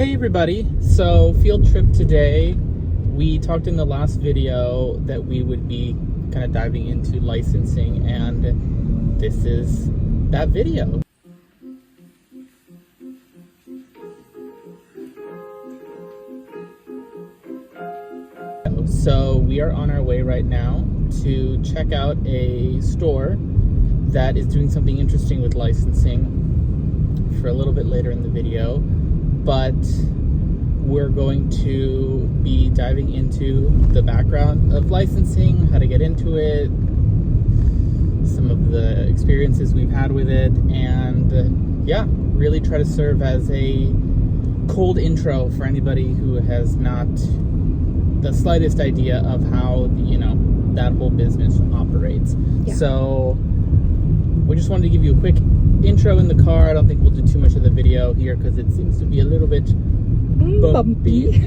Hey everybody, so field trip today. We talked in the last video that we would be kind of diving into licensing, and this is that video. So we are on our way right now to check out a store that is doing something interesting with licensing for a little bit later in the video, but we're going to be diving into the background of licensing, how to get into it, some of the experiences we've had with it, and yeah, really try to serve as a cold intro for anybody who has not the slightest idea of how, that whole business operates. Yeah. So we just wanted to give you a quick intro in the car. I don't think we'll do too much of the video here because it seems to be a little bit bumpy.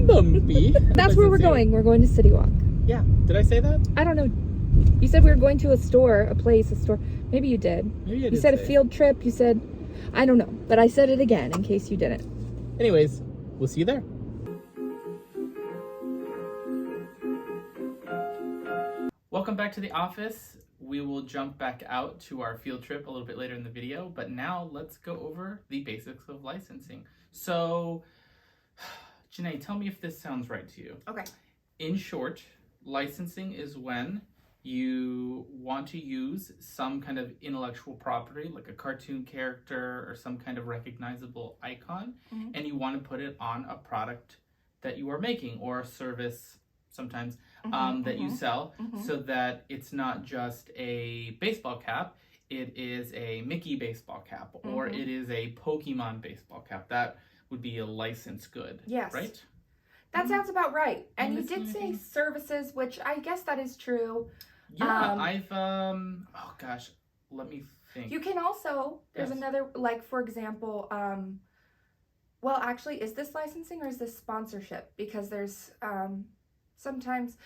Bumpy. That's where we're going. We're going to City Walk. Yeah. Did I say that? I don't know. You said we were going to a store. Maybe you did. Maybe I did. You said a field trip. You said, I don't know. But I said it again in case you didn't. Anyways, we'll see you there. Welcome back to the office. We will jump back out to our field trip a little bit later in the video, but now let's go over the basics of licensing. So, Janae, tell me if this sounds right to you. Okay. In short, licensing is when you want to use some kind of intellectual property, like a cartoon character or some kind of recognizable icon, and you want to put it on a product that you are making or a service sometimes that you sell, so that it's not just a baseball cap, it is a Mickey baseball cap, or it is a Pokemon baseball cap. That would be a licensed good. Yes. Right? That sounds about right. And you did say services, which I guess that is true. Yeah, let me think. You can also, there's another, like, for example, well, actually, is this licensing or is this sponsorship? Because there's sometimes,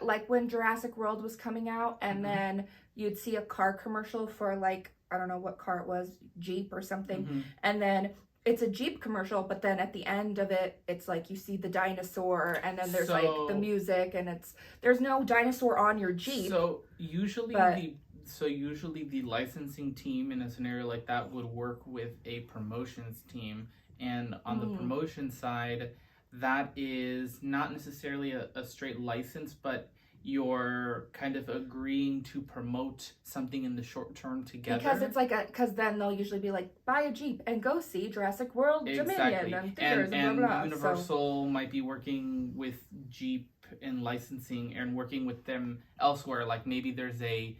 like when Jurassic World was coming out, and then you'd see a car commercial for, like, I don't know what car it was, Jeep or something, and then it's a Jeep commercial, but then at the end of it, it's like you see the dinosaur, and then there's like the music, and there's no dinosaur on your Jeep. So usually the licensing team in a scenario like that would work with a promotions team, and on the promotion side, that is not necessarily a straight license, but you're kind of agreeing to promote something in the short term together. Because it's like because then they'll usually be like, buy a Jeep and go see Jurassic World Dominion and theaters and blah, blah. Universal might be working with Jeep and licensing and working with them elsewhere. Like maybe there's a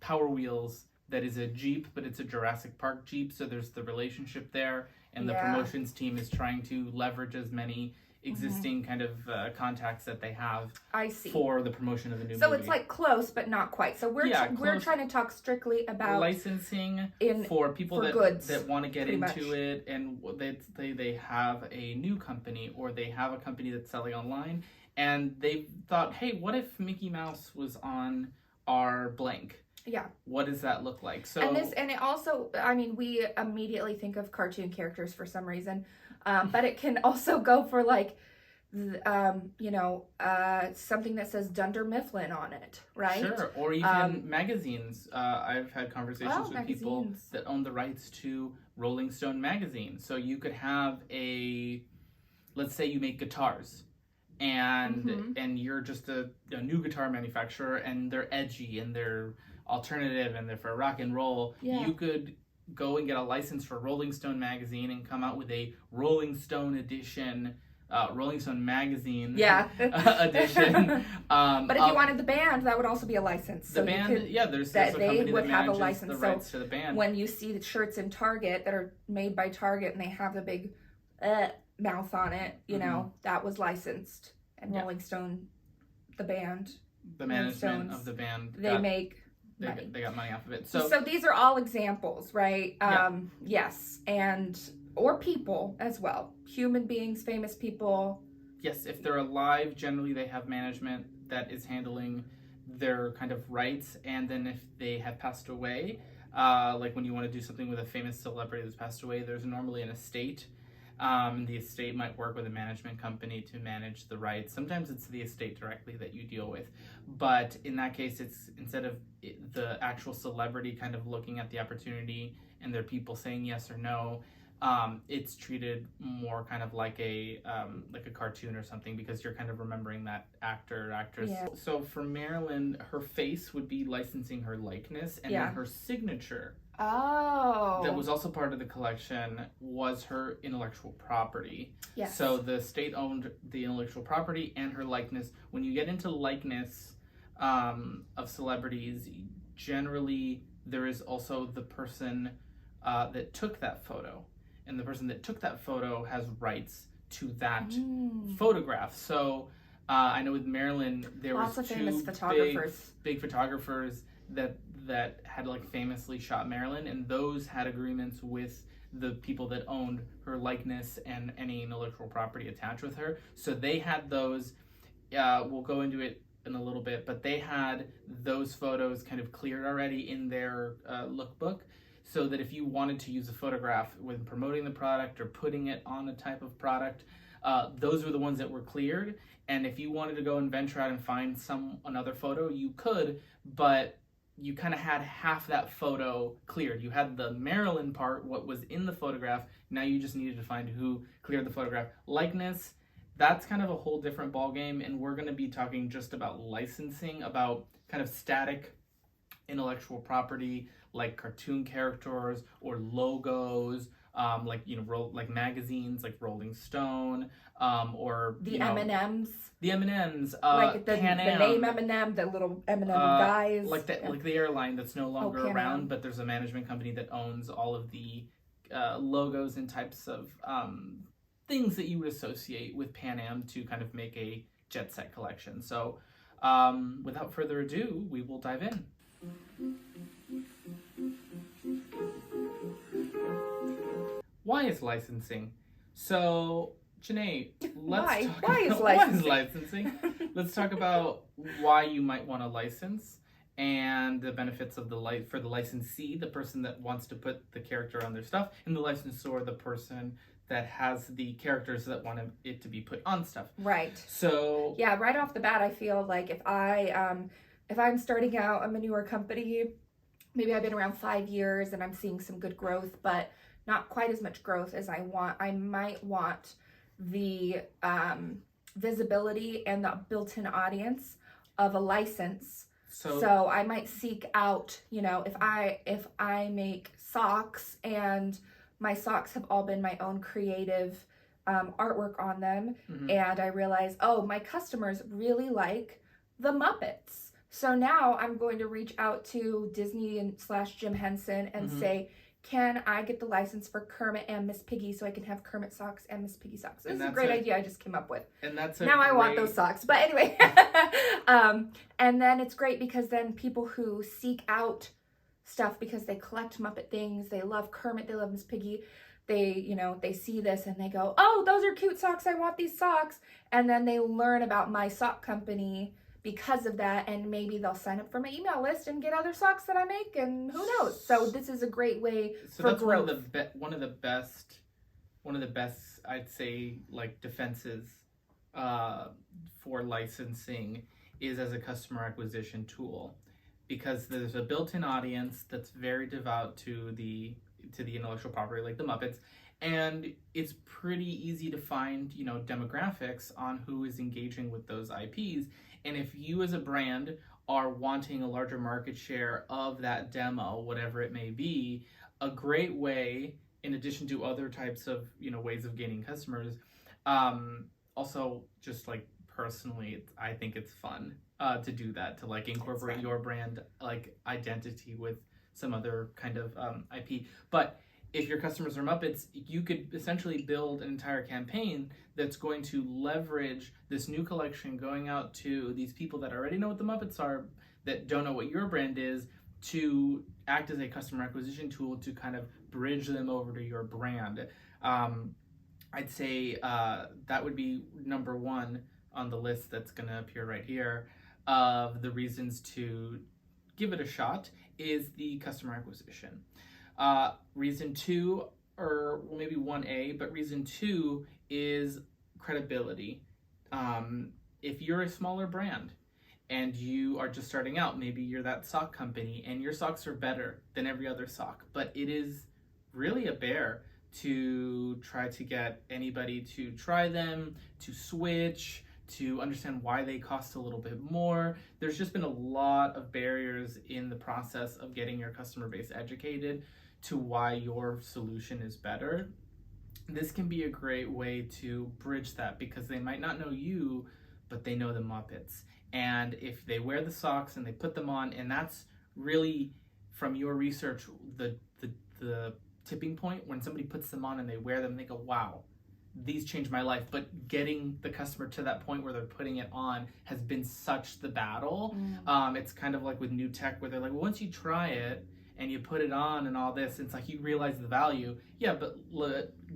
Power Wheels that is a Jeep, but it's a Jurassic Park Jeep, so there's the relationship there. And the promotions team is trying to leverage as many existing kind of contacts that they have for the promotion of the new movie. So it's like close, but not quite. So we're trying to talk strictly about licensing for people that want to get into it, and they have a new company, or they have a company that's selling online, and they thought, hey, what if Mickey Mouse was on our blank? Yeah. What does that look like? So and it also, I mean, we immediately think of cartoon characters for some reason, but it can also go for like, something that says Dunder Mifflin on it, right? Sure. Or even magazines. I've had conversations with people that own the rights to Rolling Stone magazine. So you could have let's say you make guitars, and you're just a new guitar manufacturer, and they're edgy and they're alternative and they're for rock and roll. You could go and get a license for Rolling Stone magazine and come out with a Rolling Stone edition, Rolling Stone magazine edition. But if you wanted the band, that would also be a license. The band, there's a company they would that have a manages license. the rights to the band. When you see the shirts in Target that are made by Target and they have the big mouth on it, that was licensed. And Rolling Stone, the band, the management of the band, they make money. They got money off of it. So these are all examples, right? Yes, or people as well. Human beings, famous people. Yes, if they're alive, generally they have management that is handling their kind of rights. And then if they have passed away, like when you want to do something with a famous celebrity that's passed away, there's normally an estate The estate might work with a management company to manage the rights. Sometimes it's the estate directly that you deal with. But in that case, it's instead of the actual celebrity kind of looking at the opportunity and their people saying yes or no, it's treated more kind of like a cartoon or something, because you're kind of remembering that actor or actress. Yeah. So for Marilyn, her face would be licensing her likeness, and then her signature that was also part of the collection was her intellectual property. Yes. So the state owned the intellectual property and her likeness. When you get into likeness of celebrities, generally there is also the person that took that photo. And the person that took that photo has rights to that photograph. So I know with Marilyn, there lots was of two famous photographers. big photographers that had like famously shot Marilyn, and those had agreements with the people that owned her likeness and any intellectual property attached with her. So they had those. We'll go into it in a little bit, but they had those photos kind of cleared already in their lookbook, so that if you wanted to use a photograph when promoting the product or putting it on a type of product, those were the ones that were cleared. And if you wanted to go and venture out and find another photo, you could, but you kind of had half that photo cleared. You had the Marilyn part, what was in the photograph. Now you just needed to find who cleared the photograph. Likeness, that's kind of a whole different ballgame, and we're going to be talking just about licensing, about kind of static intellectual property like cartoon characters or logos, like like magazines like Rolling Stone, or the M&Ms. The M&Ms, like the Pan Am, name M&M, the little M&M guys. like the airline that's no longer Pan around, Am. but there's a management company that owns all of the logos and types of things that you would associate with Pan Am to kind of make a jet set collection. So without further ado, we will dive in. Why is licensing? So, Janae, let's talk Why is about licensing? Let's talk about why you might want to license and the benefits of for the licensee, the person that wants to put the character on their stuff, and the licensor, the person that has the characters that want it to be put on stuff. Right. So yeah, right off the bat, I feel like if I'm starting out, I'm a newer company. Maybe I've been around 5 years and I'm seeing some good growth, but not quite as much growth as I want. I might want the visibility and the built-in audience of a license. So I might seek out, if I make socks and my socks have all been my own creative artwork on them, and I realize, my customers really like the Muppets. So now I'm going to reach out to Disney and / Jim Henson and say, can I get the license for Kermit and Miss Piggy so I can have Kermit socks and Miss Piggy socks? This is a great idea I just came up with. And that's I want those socks. But anyway, and then it's great because then people who seek out stuff because they collect Muppet things, they love Kermit, they love Miss Piggy, they see this and they go, oh, those are cute socks, I want these socks. And then they learn about my sock company because of that, and maybe they'll sign up for my email list and get other socks that I make, and who knows. So this is a great way for that's growth. one of the best I'd say like defenses for licensing is as a customer acquisition tool, because there's a built-in audience that's very devout to the intellectual property, like the Muppets, and it's pretty easy to find demographics on who is engaging with those IPs. And if you as a brand are wanting a larger market share of that demo, whatever it may be, a great way, in addition to other types of ways of gaining customers, also just like personally, I think it's fun to do that, to like incorporate your brand like identity with some other kind of IP. But if your customers are Muppets, you could essentially build an entire campaign that's going to leverage this new collection going out to these people that already know what the Muppets are, that don't know what your brand is, to act as a customer acquisition tool to kind of bridge them over to your brand. I'd say that would be number one on the list that's going to appear right here of the reasons to give it a shot, is the customer acquisition. Reason two or well, maybe 1A, but reason 2 is credibility. If you're a smaller brand and you are just starting out, maybe you're that sock company and your socks are better than every other sock, but it is really a bear to try to get anybody to try them, to switch, to understand why they cost a little bit more. There's just been a lot of barriers in the process of getting your customer base educated to why your solution is better. This can be a great way to bridge that because they might not know you, but they know the Muppets. And if they wear the socks and they put them on, and that's really, from your research, the tipping point when somebody puts them on and they wear them, they go, wow, these changed my life. But getting the customer to that point where they're putting it on has been such the battle. It's kind of like with new tech where they're like, well, once you try it and you put it on and all this, it's like you realize the value. Yeah, but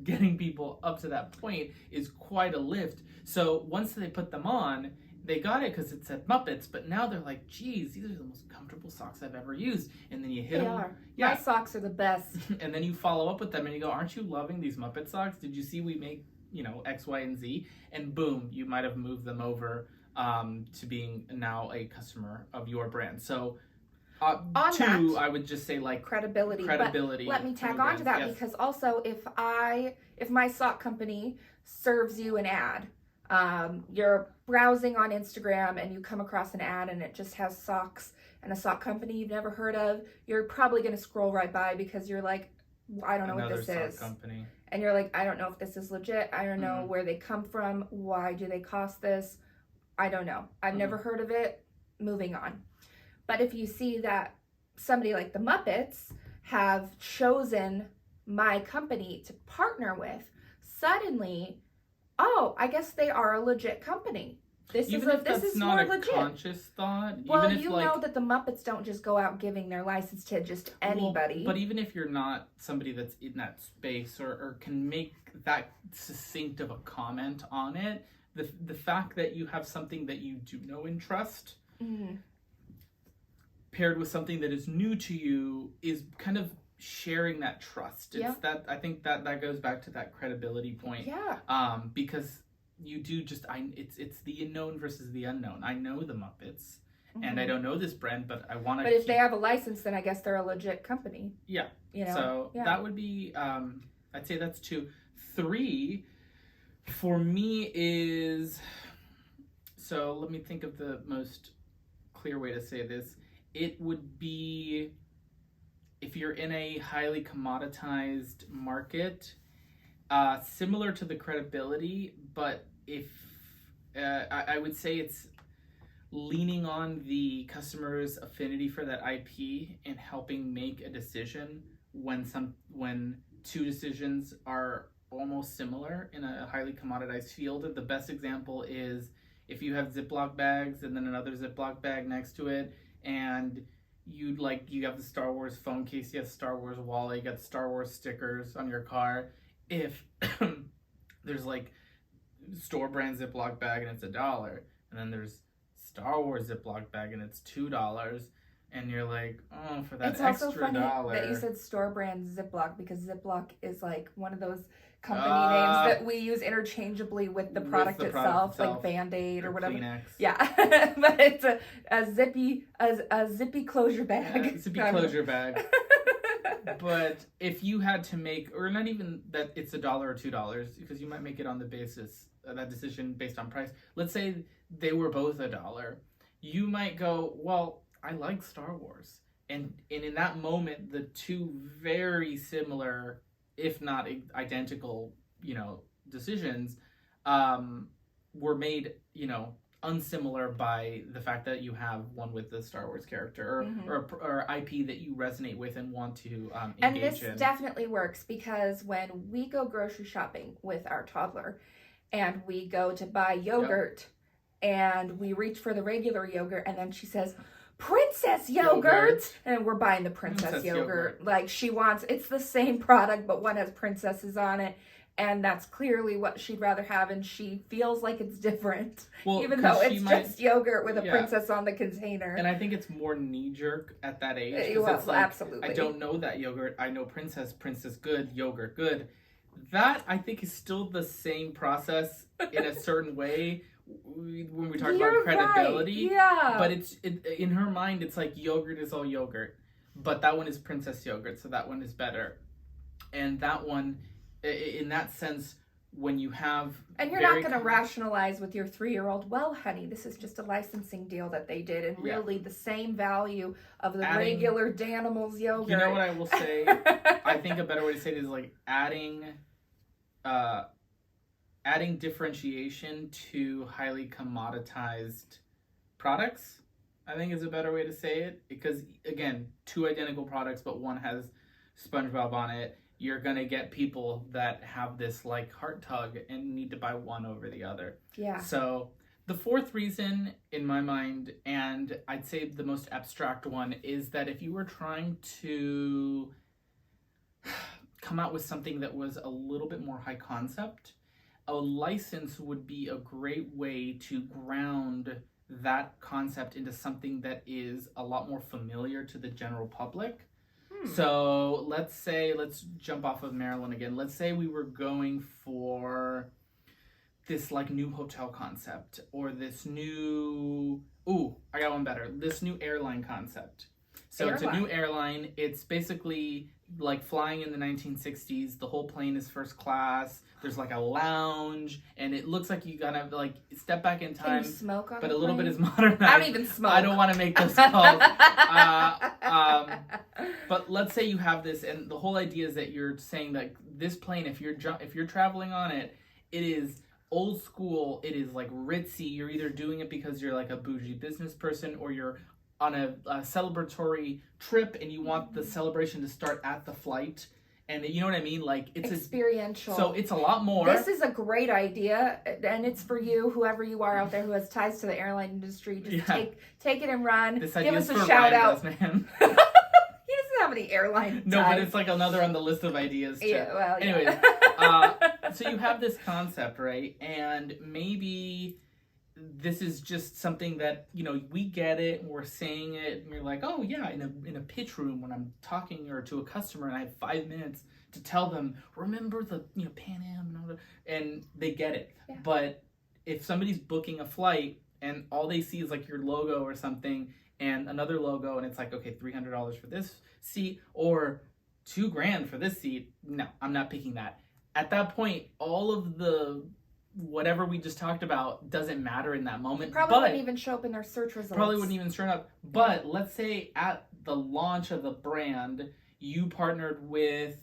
getting people up to that point is quite a lift. So once they put them on, they got it because it said Muppets, but now they're like, geez, these are the most comfortable socks I've ever used. And then you hit them. Are. Yeah. My socks are the best. And then you follow up with them and you go, aren't you loving these Muppet socks? Did you see we make, X, Y, and Z? And boom, you might have moved them over to being now a customer of your brand. So on two, that, I would just say like credibility. But let me tag on to that yes. because also if my sock company serves you an ad, you're browsing on Instagram and you come across an ad and it just has socks and a sock company you've never heard of, you're probably going to scroll right by because you're like, I don't know what this is. Company. And you're like, I don't know if this is legit. I don't know where they come from. Why do they cost this? I don't know. I've never heard of it. Moving on. But if you see that somebody like the Muppets have chosen my company to partner with, suddenly, oh, I guess they are a legit company. This even is if that's is not more a legit. conscious thought. Well, even if, you know that the Muppets don't just go out giving their license to just anybody. Well, but even if you're not somebody that's in that space or can make that succinct of a comment on it, the fact that you have something that you do know and trust paired with something that is new to you is kind of sharing that trust. It's that I think that goes back to that credibility point. Yeah. Because you do just it's the unknown versus the unknown. I know the Muppets and I don't know this brand, but I want to. But if they have a license, then I guess they're a legit company. Yeah. So that would be I'd say that's 2. 3 for me is, so let me think of the most clear way to say this. It would be if you're in a highly commoditized market, similar to the credibility, but if I would say it's leaning on the customer's affinity for that IP and helping make a decision when 2 decisions are almost similar in a highly commoditized field. The best example is if you have Ziploc bags and then another Ziploc bag next to it, and you have the Star Wars phone case, you have Star Wars wallet, you got Star Wars stickers on your car. If there's like store brand Ziploc bag and it's $1, and then there's Star Wars Ziploc bag and it's $2, and you're like, oh, for that extra $1. It's also funny that you said store brand Ziploc because Ziploc is like one of those company names that we use interchangeably with the product itself, like Band-Aid or whatever. Kleenex. Yeah, but it's a zippy closure bag. Zippy closure bag. But if you had to make, or not even that it's $1 or $2, because you might make it on the basis of that decision based on price. Let's say they were both $1. You might go, well, I like Star Wars. And in that moment, the 2 very similar, if not identical, decisions were made, unsimilar by the fact that you have one with the Star Wars character or IP that you resonate with and want to engage in. And this definitely works because when we go grocery shopping with our toddler and we go to buy yogurt and we reach for the regular yogurt and then she says, Princess yogurt, and we're buying the princess yogurt. Like she wants, it's the same product, but one has princesses on it. and that's clearly what she'd rather have, and she feels like it's different, Well, even 'cause though she it's might- just yogurt with a Yeah. princess on the container. And I think it's more knee-jerk at that age. 'Cause Well, it's like, absolutely. I don't know that yogurt. I know princess good, yogurt good. That, I think, is still the same process in a certain way when we talk You're about credibility. right. Yeah. But in her mind, it's like yogurt is all yogurt. But that one is princess yogurt, so that one is better. And that one, in that sense, when you have... And you're not going to rationalize with your 3-year-old, well, honey, this is just a licensing deal that they did, and really the same value of the regular Danimals yogurt. You know what I will say? I think a better way to say it is like adding differentiation to highly commoditized products. I think is a better way to say it, because again, 2 identical products, but one has SpongeBob on it. You're gonna get people that have this like heart tug and need to buy one over the other. Yeah. So the 4th reason in my mind, and I'd say the most abstract one, is that if you were trying to come out with something that was a little bit more high concept, a license would be a great way to ground that concept into something that is a lot more familiar to the general public. So let's jump off of Maryland again. Let's say we were going for this like new hotel concept, or this new, I got one better. This new airline concept. So It's a new airline. It's basically like flying in the 1960s. The whole plane is first class. There's like a lounge, and it looks like you gotta like step back in time. Can you smoke on but the a little plane? bit is modernized. I don't even smoke. I don't want to make those calls. But let's say you have this, and the whole idea is that you're saying that this plane, if you're traveling on it, it is old school. It is like ritzy. You're either doing it because you're like a bougie business person, or you're on a celebratory trip and you want the celebration to start at the flight. And you know what I mean? Like it's experiential. So it's a lot more. This is a great idea, and it's for you, whoever you are out there who has ties to the airline industry. Just take it and run. This Give idea us is a for shout Ryan out. Man. He doesn't have any airline ties. No, but it's like another on the list of ideas too. Yeah, well, yeah. Anyways, so you have this concept, right? And maybe this is just something that, you know, we get it and we're saying it and we're like, oh yeah, in a pitch room when I'm talking or to a customer and I have 5 minutes to tell them, remember the, you know, Pan Am and all that, and they get it. Yeah. But if somebody's booking a flight and all they see is like your logo or something and another logo, and it's like, okay, $300 for this seat or $2,000 for this seat, no, I'm not picking that. At that point, all of the whatever we just talked about doesn't matter in that moment. Probably wouldn't even show up in their search results. Probably wouldn't even show up. But let's say at the launch of the brand, you partnered with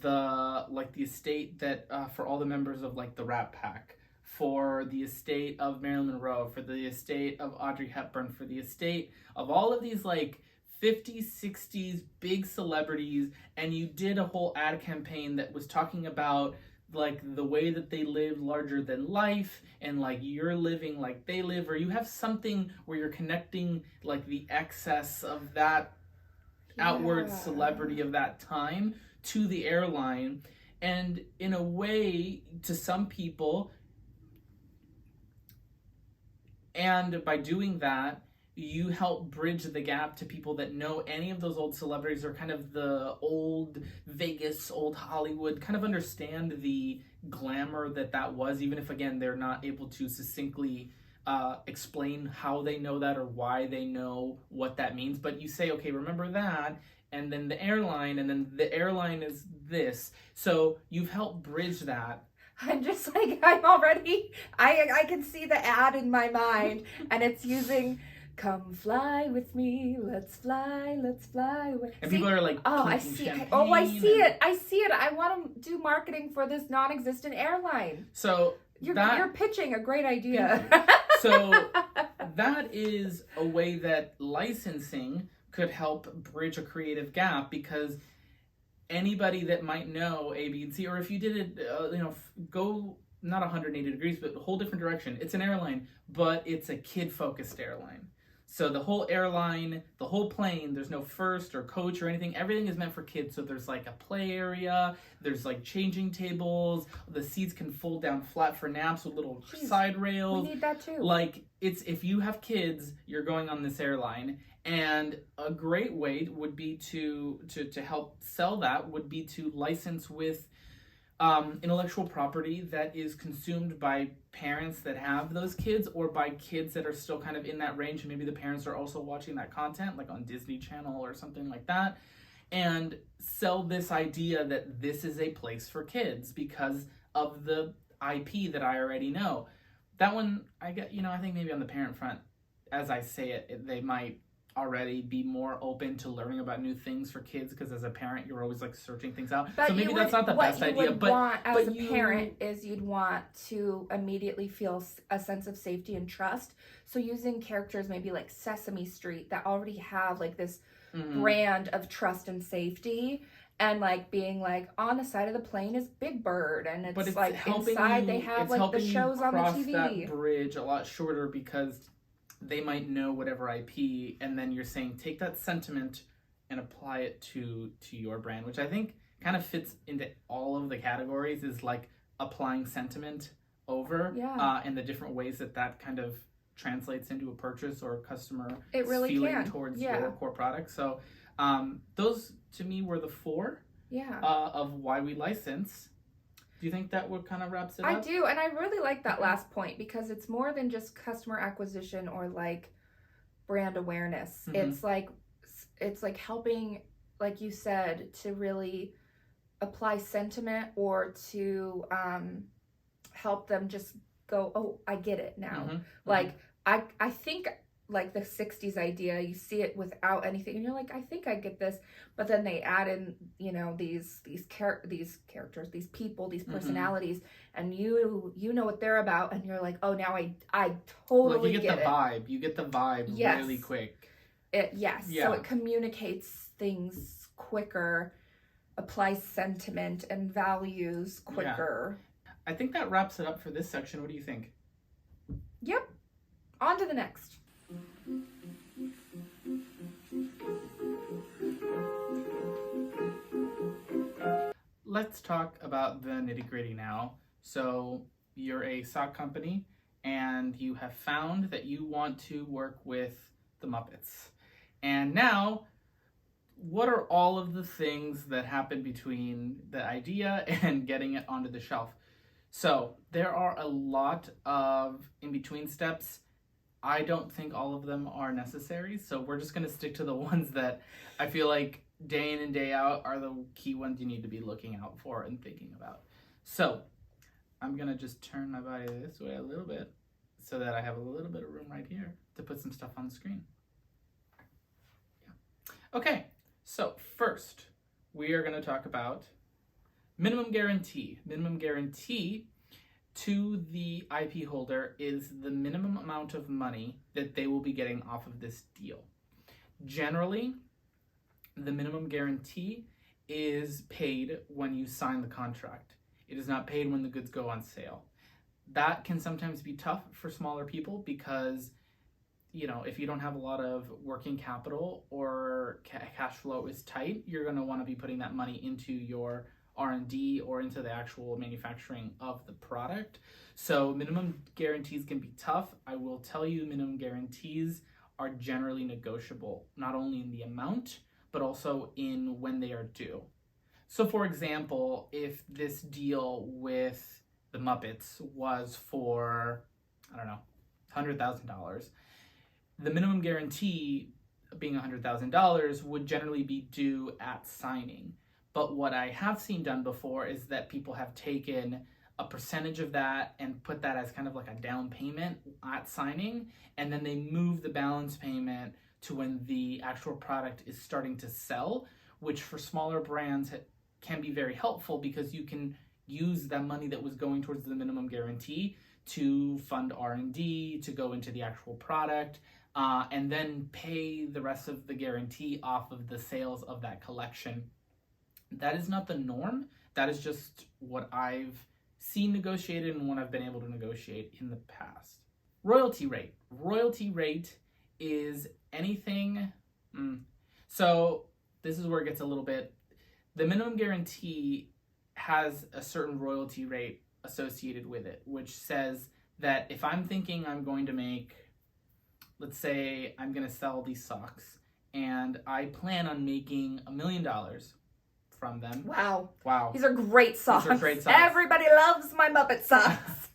the estate that for all the members of like the Rat Pack, for the estate of Marilyn Monroe, for the estate of Audrey Hepburn, for the estate of all of these like 50s, 60s big celebrities, and you did a whole ad campaign that was talking about like the way that they live larger than life, and like you're living like they live, or you have something where you're connecting like the excess of that outward celebrity of that time to the airline. And in a way, to some people, and by doing that, you help bridge the gap to people that know any of those old celebrities, or kind of the old Vegas, old Hollywood, kind of understand the glamour that was, even if, again, they're not able to succinctly explain how they know that or why they know what that means. But you say, okay, remember that, and then the airline, and then the airline is this. So you've helped bridge that. I'm just like, I can see the ad in my mind, and it's using... Come fly with me, let's fly away. And people are like, I see it. I see it. I want to do marketing for this non-existent airline. So you're pitching a great idea. So that is a way that licensing could help bridge a creative gap, because anybody that might know A, B, and C, or if you did it, go not 180 degrees, but a whole different direction. It's an airline, but it's a kid-focused airline. So the whole airline, the whole plane, there's no first or coach or anything. Everything is meant for kids. So there's like a play area, there's like changing tables, the seats can fold down flat for naps with little side rails. We need that too. Like, it's, if you have kids, you're going on this airline, and a great way would be to help sell that would be to license with intellectual property that is consumed by parents that have those kids, or by kids that are still kind of in that range, and maybe the parents are also watching that content, like on Disney Channel or something like that, and sell this idea that this is a place for kids because of the IP that I already know. That one, I get, I think maybe on the parent front, as I say it, they might already be more open to learning about new things for kids, because as a parent you're always like searching things out. But so maybe that's not the best idea, but want as a you, parent is you'd want to immediately feel a sense of safety and trust. So using characters maybe like Sesame Street that already have like this brand of trust and safety, and like being like on the side of the plane is Big Bird, and it's like inside they have like the shows on the TV. That bridge a lot shorter, because they might know whatever IP, and then you're saying take that sentiment and apply it to your brand, which I think kind of fits into all of the categories, is like applying sentiment over, and the different ways that kind of translates into a purchase or a customer feeling towards your core product. So those to me were the four of why we license. Do you think that would kind of wraps it up? I do, and I really like that last point, because it's more than just customer acquisition or like brand awareness. It's like helping, like you said, to really apply sentiment, or to help them just go, oh, I get it now. Like I think like the 60s idea, you see it without anything and you're like, I think I get this, but then they add in, these characters, these people, these personalities, and you know what they're about, and you're like, oh, now I totally get the vibe. You get the vibe really quick. So it communicates things quicker, applies sentiment and values quicker. I think that wraps it up for this section. What do you think? Yep. On to the next. Let's talk about the nitty-gritty now. So you're a sock company, and you have found that you want to work with the Muppets. And now, what are all of the things that happen between the idea and getting it onto the shelf? So there are a lot of in-between steps. I don't think all of them are necessary, so we're just going to stick to the ones that I feel like day in and day out are the key ones you need to be looking out for and thinking about. So I'm going to just turn my body this way a little bit so that I have a little bit of room right here to put some stuff on the screen. Okay, so first we are going to talk about minimum guarantee. Minimum guarantee to the IP holder is the minimum amount of money that they will be getting off of this deal. Generally, the minimum guarantee is paid when you sign the contract. It is not paid when the goods go on sale. That can sometimes be tough for smaller people because, if you don't have a lot of working capital or cash flow is tight, you're going to want to be putting that money into your R&D or into the actual manufacturing of the product. So minimum guarantees can be tough. I will tell you, minimum guarantees are generally negotiable, not only in the amount, but also in when they are due. So for example, if this deal with the Muppets was for, $100,000, the minimum guarantee being $100,000 would generally be due at signing. But what I have seen done before is that people have taken a percentage of that and put that as kind of like a down payment at signing, and then they move the balance payment to when the actual product is starting to sell, which for smaller brands can be very helpful because you can use that money that was going towards the minimum guarantee to fund R&D, to go into the actual product, and then pay the rest of the guarantee off of the sales of that collection. That is not the norm. That is just what I've seen negotiated and what I've been able to negotiate in the past. Royalty rate. Royalty rate is anything. So this is where it gets a little bit. The minimum guarantee has a certain royalty rate associated with it, which says that if I'm thinking I'm going to make, let's say I'm going to sell these socks, and I plan on making $1 million from them. Wow. Wow. These are great socks. These are great socks. Everybody loves my Muppet socks.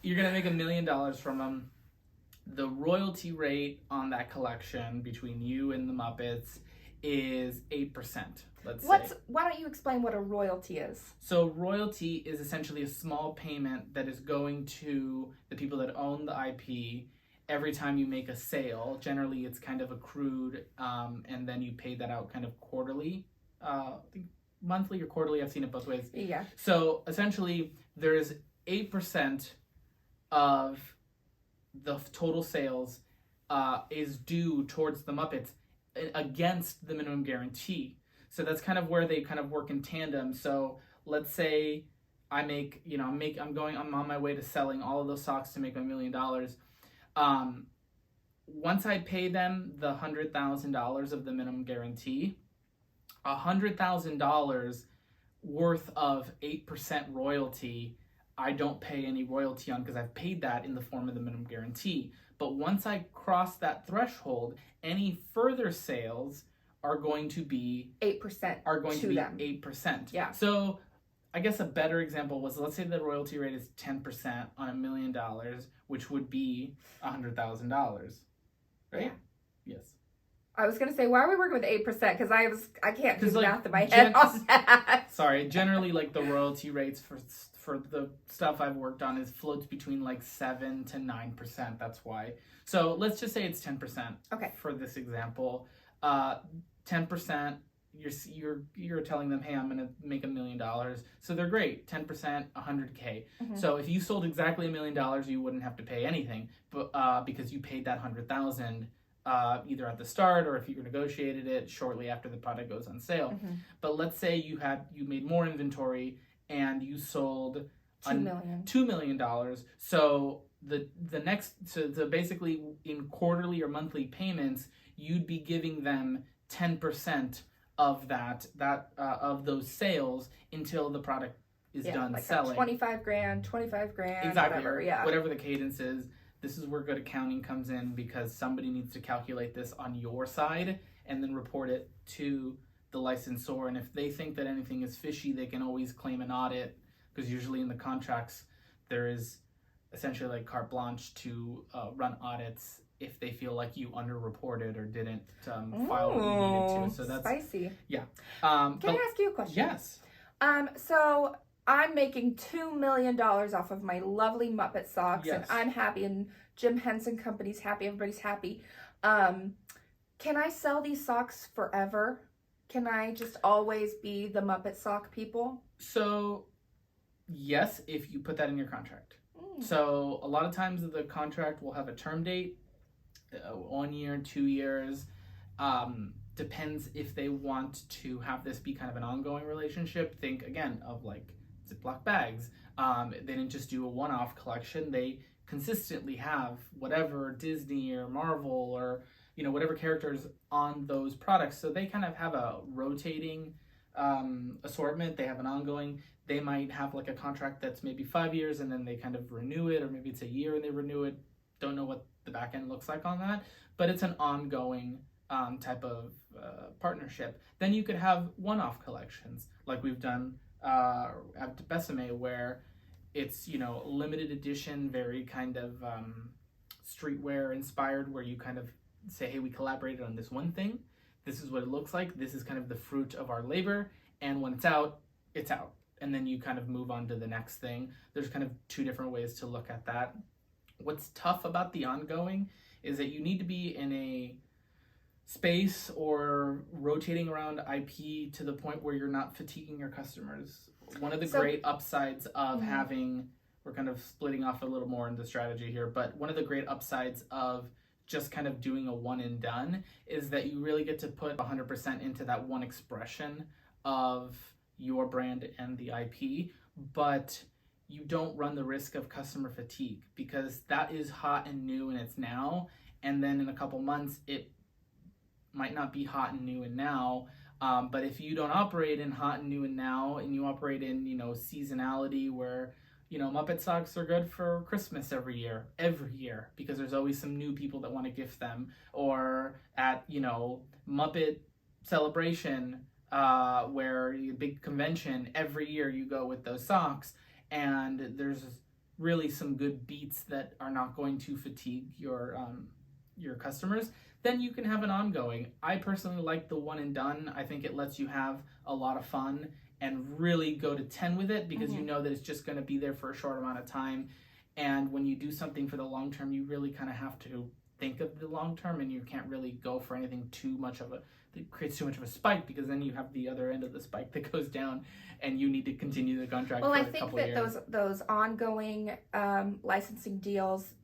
You're going to make $1 million from them. The royalty rate on that collection between you and the Muppets is 8%, let's say. Why don't you explain what a royalty is? So royalty is essentially a small payment that is going to the people that own the IP every time you make a sale. Generally, it's kind of accrued, and then you pay that out kind of quarterly. I think monthly or quarterly, I've seen it both ways. Yeah. So essentially, there is 8% of the total sales is due towards the Muppets against the minimum guarantee. So that's kind of where they kind of work in tandem. So let's say I make, I'm on my way to selling all of those socks to make $1 million. Once I pay them the $100,000 of the minimum guarantee, $100,000 worth of 8% royalty, I don't pay any royalty on because I've paid that in the form of the minimum guarantee. But once I cross that threshold, any further sales are going to be 8%. 8%. Yeah. So I guess a better example was, let's say the royalty rate is 10% on $1 million, which would be $100,000, right? Yeah. Yes. I was gonna say, why are we working with 8%? Because I can't do the math in my head gen- on that. Sorry, generally like the royalty rates for the stuff I've worked on is floats between like 7 to 9%. That's why. So let's just say it's 10%. Okay. For this example, 10%. You're telling them, hey, I'm gonna make $1 million. So they're great. 10%, $100K. Mm-hmm. So if you sold exactly $1 million, you wouldn't have to pay anything, but because you paid that $100,000 either at the start or if you negotiated it shortly after the product goes on sale. Mm-hmm. But let's say you made more inventory and you sold $2 million. So so basically in quarterly or monthly payments, you'd be giving them 10% of of those sales until the product is done like selling. $25,000, exactly, whatever, whatever the cadence is. This is where good accounting comes in, because somebody needs to calculate this on your side and then report it to the licensor. And if they think that anything is fishy, they can always claim an audit, because usually in the contracts there is essentially like carte blanche to run audits if they feel like you underreported or didn't file what you needed to. So that's spicy. Yeah. Can I ask you a question? Yes. So I'm making $2 million off of my lovely Muppet socks, Yes. and I'm happy, and Jim Henson Company's happy, everybody's happy. Can I sell these socks forever? Can I just always be the Muppet sock people? So, yes, if you put that in your contract. So a lot of times the contract will have a term date, 1 year, 2 years. Depends if they want to have this be kind of an ongoing relationship. Think again of like Ziploc bags. They didn't just do a one-off collection. They consistently have whatever Disney or Marvel or whatever characters on those products. So they kind of have a rotating assortment. They have an ongoing. They might have like a contract that's maybe 5 years and then they kind of renew it, or maybe it's a year and they renew it. Don't know what the back end looks like on that, but it's an ongoing type of partnership. Then you could have one-off collections like we've done at Besame, where it's limited edition, very kind of streetwear inspired, where you kind of say, hey, we collaborated on this one thing, this is what it looks like, this is kind of the fruit of our labor, and when it's out, and then you kind of move on to the next thing. There's kind of two different ways to look at that. What's tough about the ongoing is that you need to be in a space or rotating around IP to the point where you're not fatiguing your customers. One of the great upsides of having, we're kind of splitting off a little more into strategy here, but one of the great upsides of just kind of doing a one and done is that you really get to put 100% into that one expression of your brand and the IP, but you don't run the risk of customer fatigue, because that is hot and new and it's now, and then in a couple months it might not be hot and new and now. But if you don't operate in hot and new and now, and you operate in, seasonality where, Muppet socks are good for Christmas every year, because there's always some new people that want to gift them, or at, Muppet Celebration, where a big convention, every year you go with those socks, and there's really some good beats that are not going to fatigue your customers, then you can have an ongoing. I personally like the one and done. I think it lets you have a lot of fun and really go to 10 with it, because you know that it's just going to be there for a short amount of time. And when you do something for the long term, you really kind of have to think of the long term, and you can't really go for anything that creates too much of a spike, because then you have the other end of the spike that goes down and you need to continue the contract for a couple years. Well, I think that those ongoing licensing deals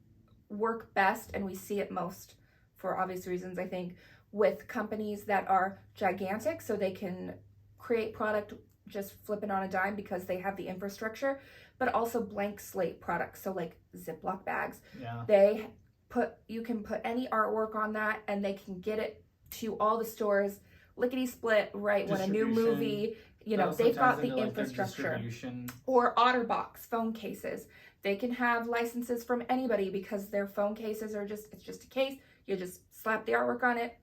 work best, and we see it most, for obvious reasons, I think, with companies that are gigantic, so they can create product just flipping on a dime because they have the infrastructure, but also blank slate products, so like Ziploc bags. Yeah. You can put any artwork on that, and they can get it to all the stores lickety split right when a new movie, they've got the infrastructure. Or OtterBox phone cases, they can have licenses from anybody because their phone cases are it's just a case. You just slap the artwork on it,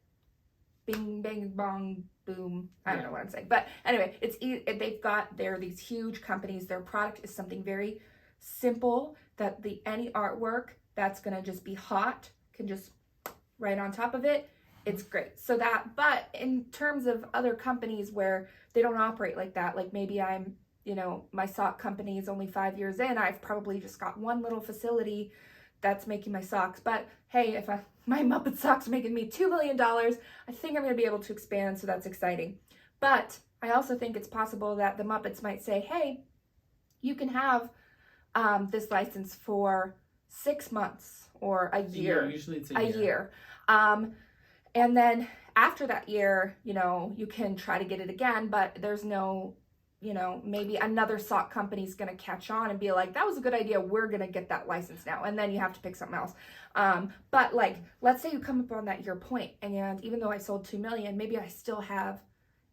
bing, bang, bong, boom. I don't know what I'm saying. But anyway, they're these huge companies. Their product is something very simple that any artwork that's going to just be hot can just right on top of it. It's great. But in terms of other companies where they don't operate like that, like maybe I'm, my sock company is only 5 years in, I've probably just got one little facility that's making my socks. But hey, if my Muppet socks are making me $2 million, I think I'm going to be able to expand, so that's exciting. But I also think it's possible that the Muppets might say, hey, you can have this license for 6 months or a year. Usually it's a year. And then after that year, you can try to get it again, but there's no, maybe another sock company's going to catch on and be like, that was a good idea, we're going to get that license now. And then you have to pick something else. But like, let's say you come up on that year point, and even though I sold 2 million, maybe I still have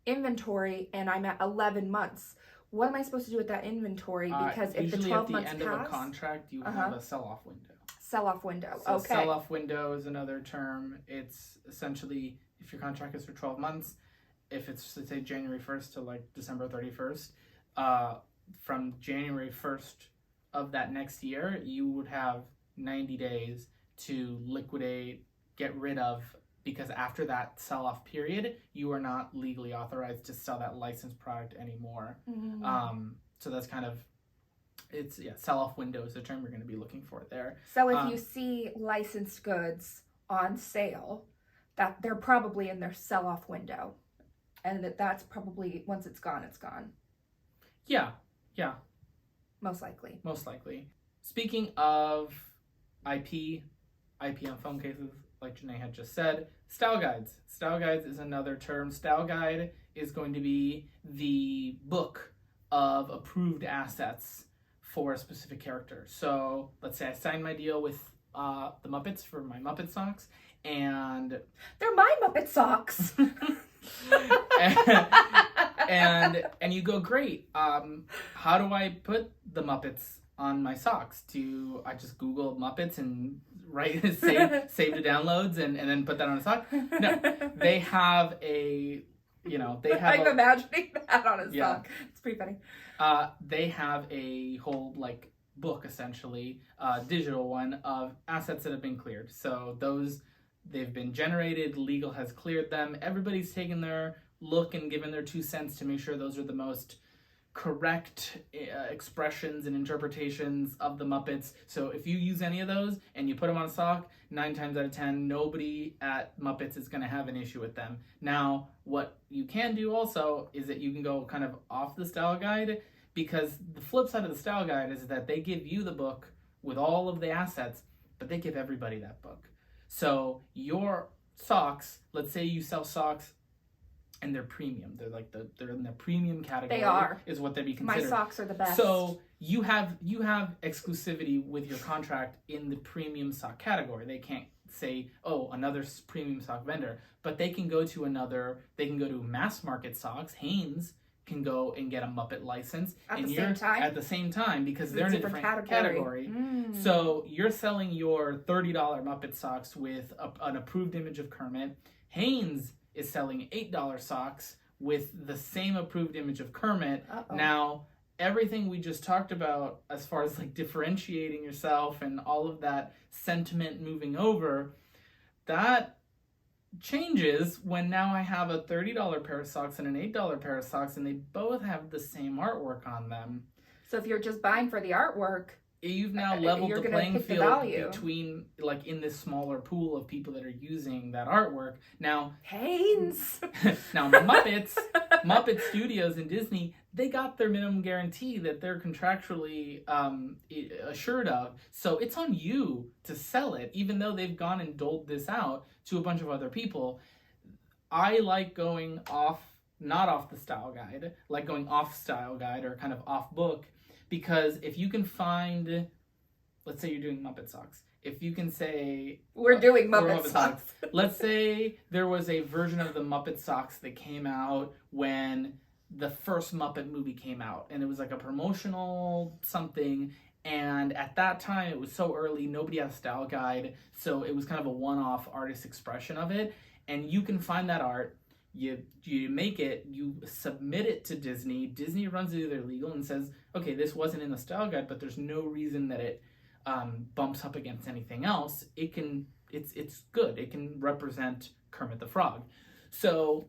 inventory and I'm at 11 months. What am I supposed to do with that inventory? Because if the 12 months pass... Usually at the end of a contract, you have a sell-off window. Sell-off window, so okay. Sell-off window is another term. It's essentially, if your contract is for 12 months, if it's, let's say, January 1st to like December 31st, from January 1st of that next year, you would have 90 days to liquidate, get rid of, because after that sell-off period, you are not legally authorized to sell that licensed product anymore. So that's kind of, sell-off window is the term you're going to be looking for there. So if you see licensed goods on sale, that they're probably in their sell-off window, and that's probably, once it's gone, it's gone. Yeah. Most likely. Speaking of IP on phone cases, like Janae had just said, style guides. Style guides is another term. Style guide is going to be the book of approved assets for a specific character. So let's say I signed my deal with the Muppets for my Muppet socks, and they're my Muppet socks. and you go, great. How do I put the Muppets on my socks? Do I just Google Muppets and save the downloads and then put that on a sock? No, they have a, I'm imagining that on a sock. It's pretty funny. They have a whole book, essentially, digital one, of assets that have been cleared. So they've been generated, legal has cleared them. Everybody's taken their look and given their 2 cents to make sure those are the most correct expressions and interpretations of the Muppets. So if you use any of those and you put them on a sock, 9 times out of 10, nobody at Muppets is going to have an issue with them. Now, what you can do also is that you can go kind of off the style guide, because the flip side of the style guide is that they give you the book with all of the assets, but they give everybody that book. So your socks, let's say you sell socks and they're premium. They're in the premium category. They are. Is what they'd be considered. My socks are the best. So you have exclusivity with your contract in the premium sock category. They can't say, oh, another premium sock vendor, but they can go to mass market socks. Hanes can go and get a Muppet license At and the same time? at the same time, because they're in a different category. Mm. So you're selling your $30 Muppet socks with an approved image of Kermit. Hanes is selling $8 socks with the same approved image of Kermit. Uh-oh. Now, everything we just talked about as far as like differentiating yourself and all of that sentiment moving over, that changes when now I have a $30 pair of socks and an $8 pair of socks, and they both have the same artwork on them. So if you're just buying for the artwork, You've now leveled you're the gonna playing pick the field value. between, like, in this smaller pool of people that are using that artwork. Now, Hanes. now Muppet Studios and Disney, they got their minimum guarantee that they're contractually assured of. So it's on you to sell it, even though they've gone and doled this out to a bunch of other people. I like going not off the style guide, like going off style guide or kind of off book, because if you can find, let's say you're doing Muppet socks. If you can say... We're doing Muppet socks. Let's say there was a version of the Muppet socks that came out when the first Muppet movie came out. And it was like a promotional something. And at that time, it was so early, nobody had a style guide. So it was kind of a one-off artist expression of it. And you can find that art. You make it, you submit it to Disney. Disney runs it through their legal and says, okay, this wasn't in the style guide, but there's no reason that it bumps up against anything else. It's good. It can represent Kermit the Frog. So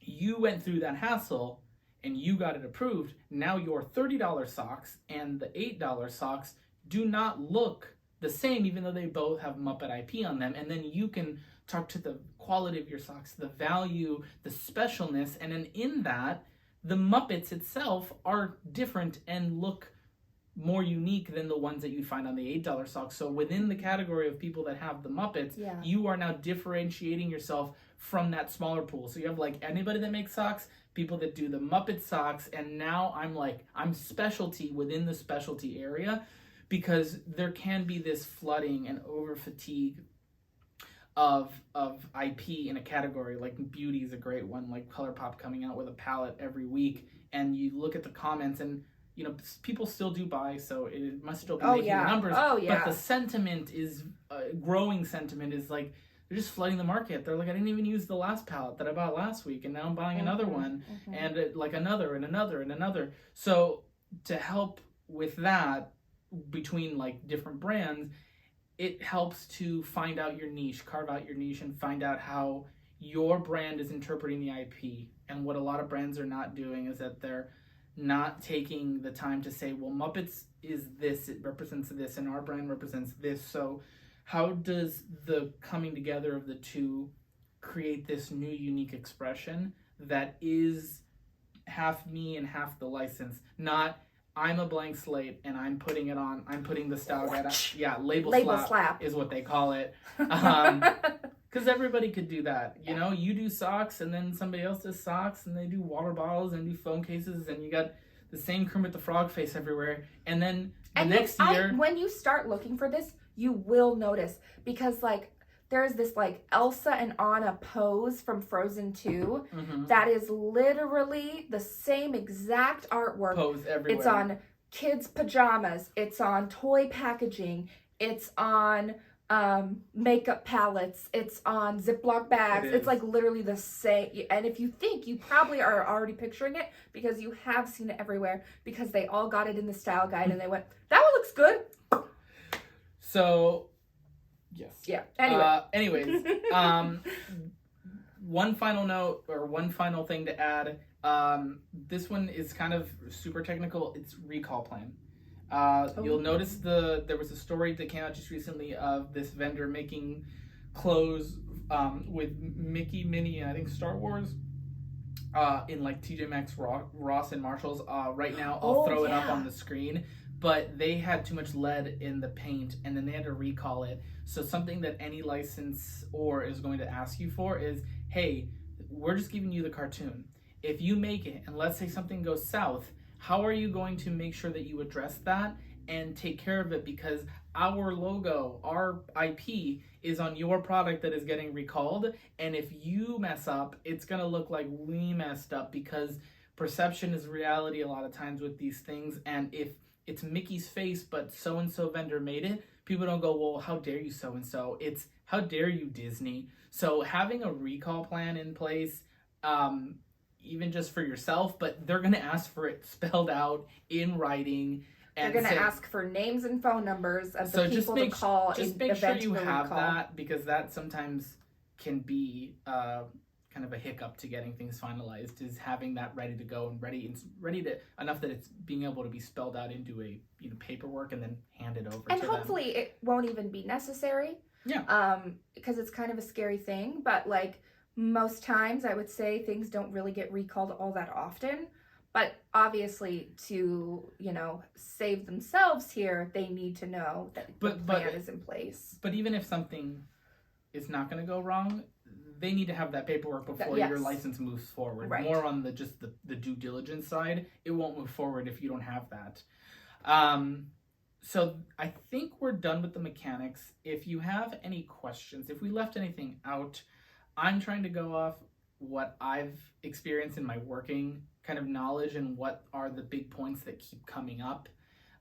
you went through that hassle and you got it approved. Now your $30 socks and the $8 socks do not look the same, even though they both have Muppet IP on them. And then you can talk to the quality of your socks, the value, the specialness, and then in that, the Muppets itself are different and look more unique than the ones that you'd find on the $8 socks. So within the category of people that have the Muppets, you are now differentiating yourself from that smaller pool. So you have like anybody that makes socks, people that do the Muppet socks, and now I'm specialty within the specialty area, because there can be this flooding and over fatigue of IP in a category. Like beauty is a great one, like ColourPop coming out with a palette every week, and you look at the comments and people still do buy, so it must still be making the numbers. But the sentiment is growing sentiment is like they're just flooding the market. They're like, I didn't even use the last palette that I bought last week, and now I'm buying another one, and like another and another and another. So to help with that between like different brands, it helps to find out your niche, carve out your niche, and find out how your brand is interpreting the IP. And what a lot of brands are not doing is that they're not taking the time to say, well, Muppets is this, it represents this, and our brand represents this. So how does the coming together of the two create this new unique expression that is half me and half the license? Not I'm a blank slate and I'm putting the style guide on. Yeah, label slap is what they call it. Because everybody could do that. You do socks and then somebody else does socks and they do water bottles and do phone cases and you got the same Kermit the Frog face everywhere. And then next year... when you start looking for this, you will notice. Because like there's this like Elsa and Anna pose from Frozen 2 that is literally the same exact artwork. Pose everywhere. It's on kids' pajamas. It's on toy packaging. It's on makeup palettes. It's on Ziploc bags. It's like literally the same. And if you think, you probably are already picturing it because you have seen it everywhere, because they all got it in the style guide and they went, that one looks good. So... yes. Yeah. Anyways, one final note or one final thing to add. This one is kind of super technical. It's recall plan. You'll notice there was a story that came out just recently of this vendor making clothes with Mickey, Minnie, and I think Star Wars in like TJ Maxx, Ross, and Marshalls. Right now, I'll throw it up on the screen. But they had too much lead in the paint, and then they had to recall it. So something that any licensor is going to ask you for is, hey, we're just giving you the cartoon. If you make it, and let's say something goes south, how are you going to make sure that you address that and take care of it, because our logo, our IP is on your product that is getting recalled. And if you mess up, it's going to look like we messed up, because perception is reality a lot of times with these things. And if it's Mickey's face, but so-and-so vendor made it, people don't go, well, how dare you so-and-so? It's, how dare you, Disney? So having a recall plan in place, even just for yourself, but they're going to ask for it spelled out in writing. They're going to ask for names and phone numbers of the people to call. Just make sure you have that, because that sometimes can be kind of a hiccup to getting things finalized, is having that ready to go and ready to enough that it's being able to be spelled out into a paperwork and then handed over to them. And hopefully it won't even be necessary. Yeah. Because it's kind of a scary thing, but like most times I would say things don't really get recalled all that often. But obviously, to, save themselves here, they need to know that the plan is in place. But even if something is not going to go wrong, they need to have that paperwork before your license moves forward. Right. More on the due diligence side, it won't move forward if you don't have that. So I think we're done with the mechanics. If you have any questions, if we left anything out, I'm trying to go off what I've experienced in my working kind of knowledge and what are the big points that keep coming up.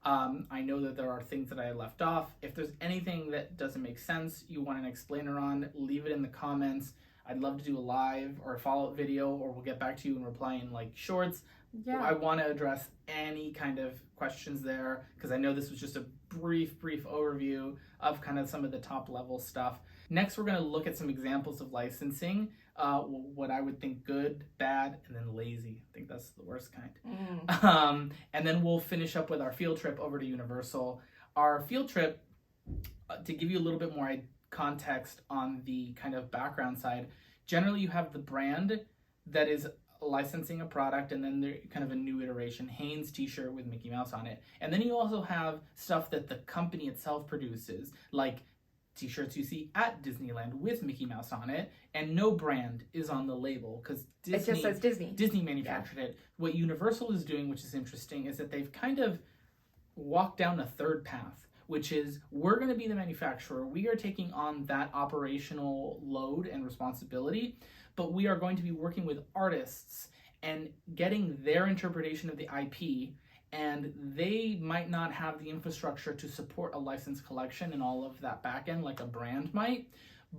I know that there are things that I left off. If there's anything that doesn't make sense, you want an explainer on, leave it in the comments. I'd love to do a live or a follow-up video, or we'll get back to you and reply in like shorts. Yeah. I want to address any kind of questions there, because I know this was just a brief overview of kind of some of the top level stuff. Next, we're going to look at some examples of licensing, what I would think good, bad, and then lazy. I think that's the worst kind. And then we'll finish up with our field trip over to Universal. Our field trip, to give you a little bit more context on the kind of background side, generally you have the brand that is licensing a product, and then they're kind of a new iteration, Hanes t-shirt with Mickey Mouse on it. And then you also have stuff that the company itself produces, like t-shirts you see at Disneyland with Mickey Mouse on it, and no brand is on the label because Disney, it just says Disney. Disney manufactured it. What Universal is doing, which is interesting, is that they've kind of walked down a third path, which is, we're going to be the manufacturer. We are taking on that operational load and responsibility, but we are going to be working with artists and getting their interpretation of the IP, and they might not have the infrastructure to support a licensed collection and all of that back end like a brand might,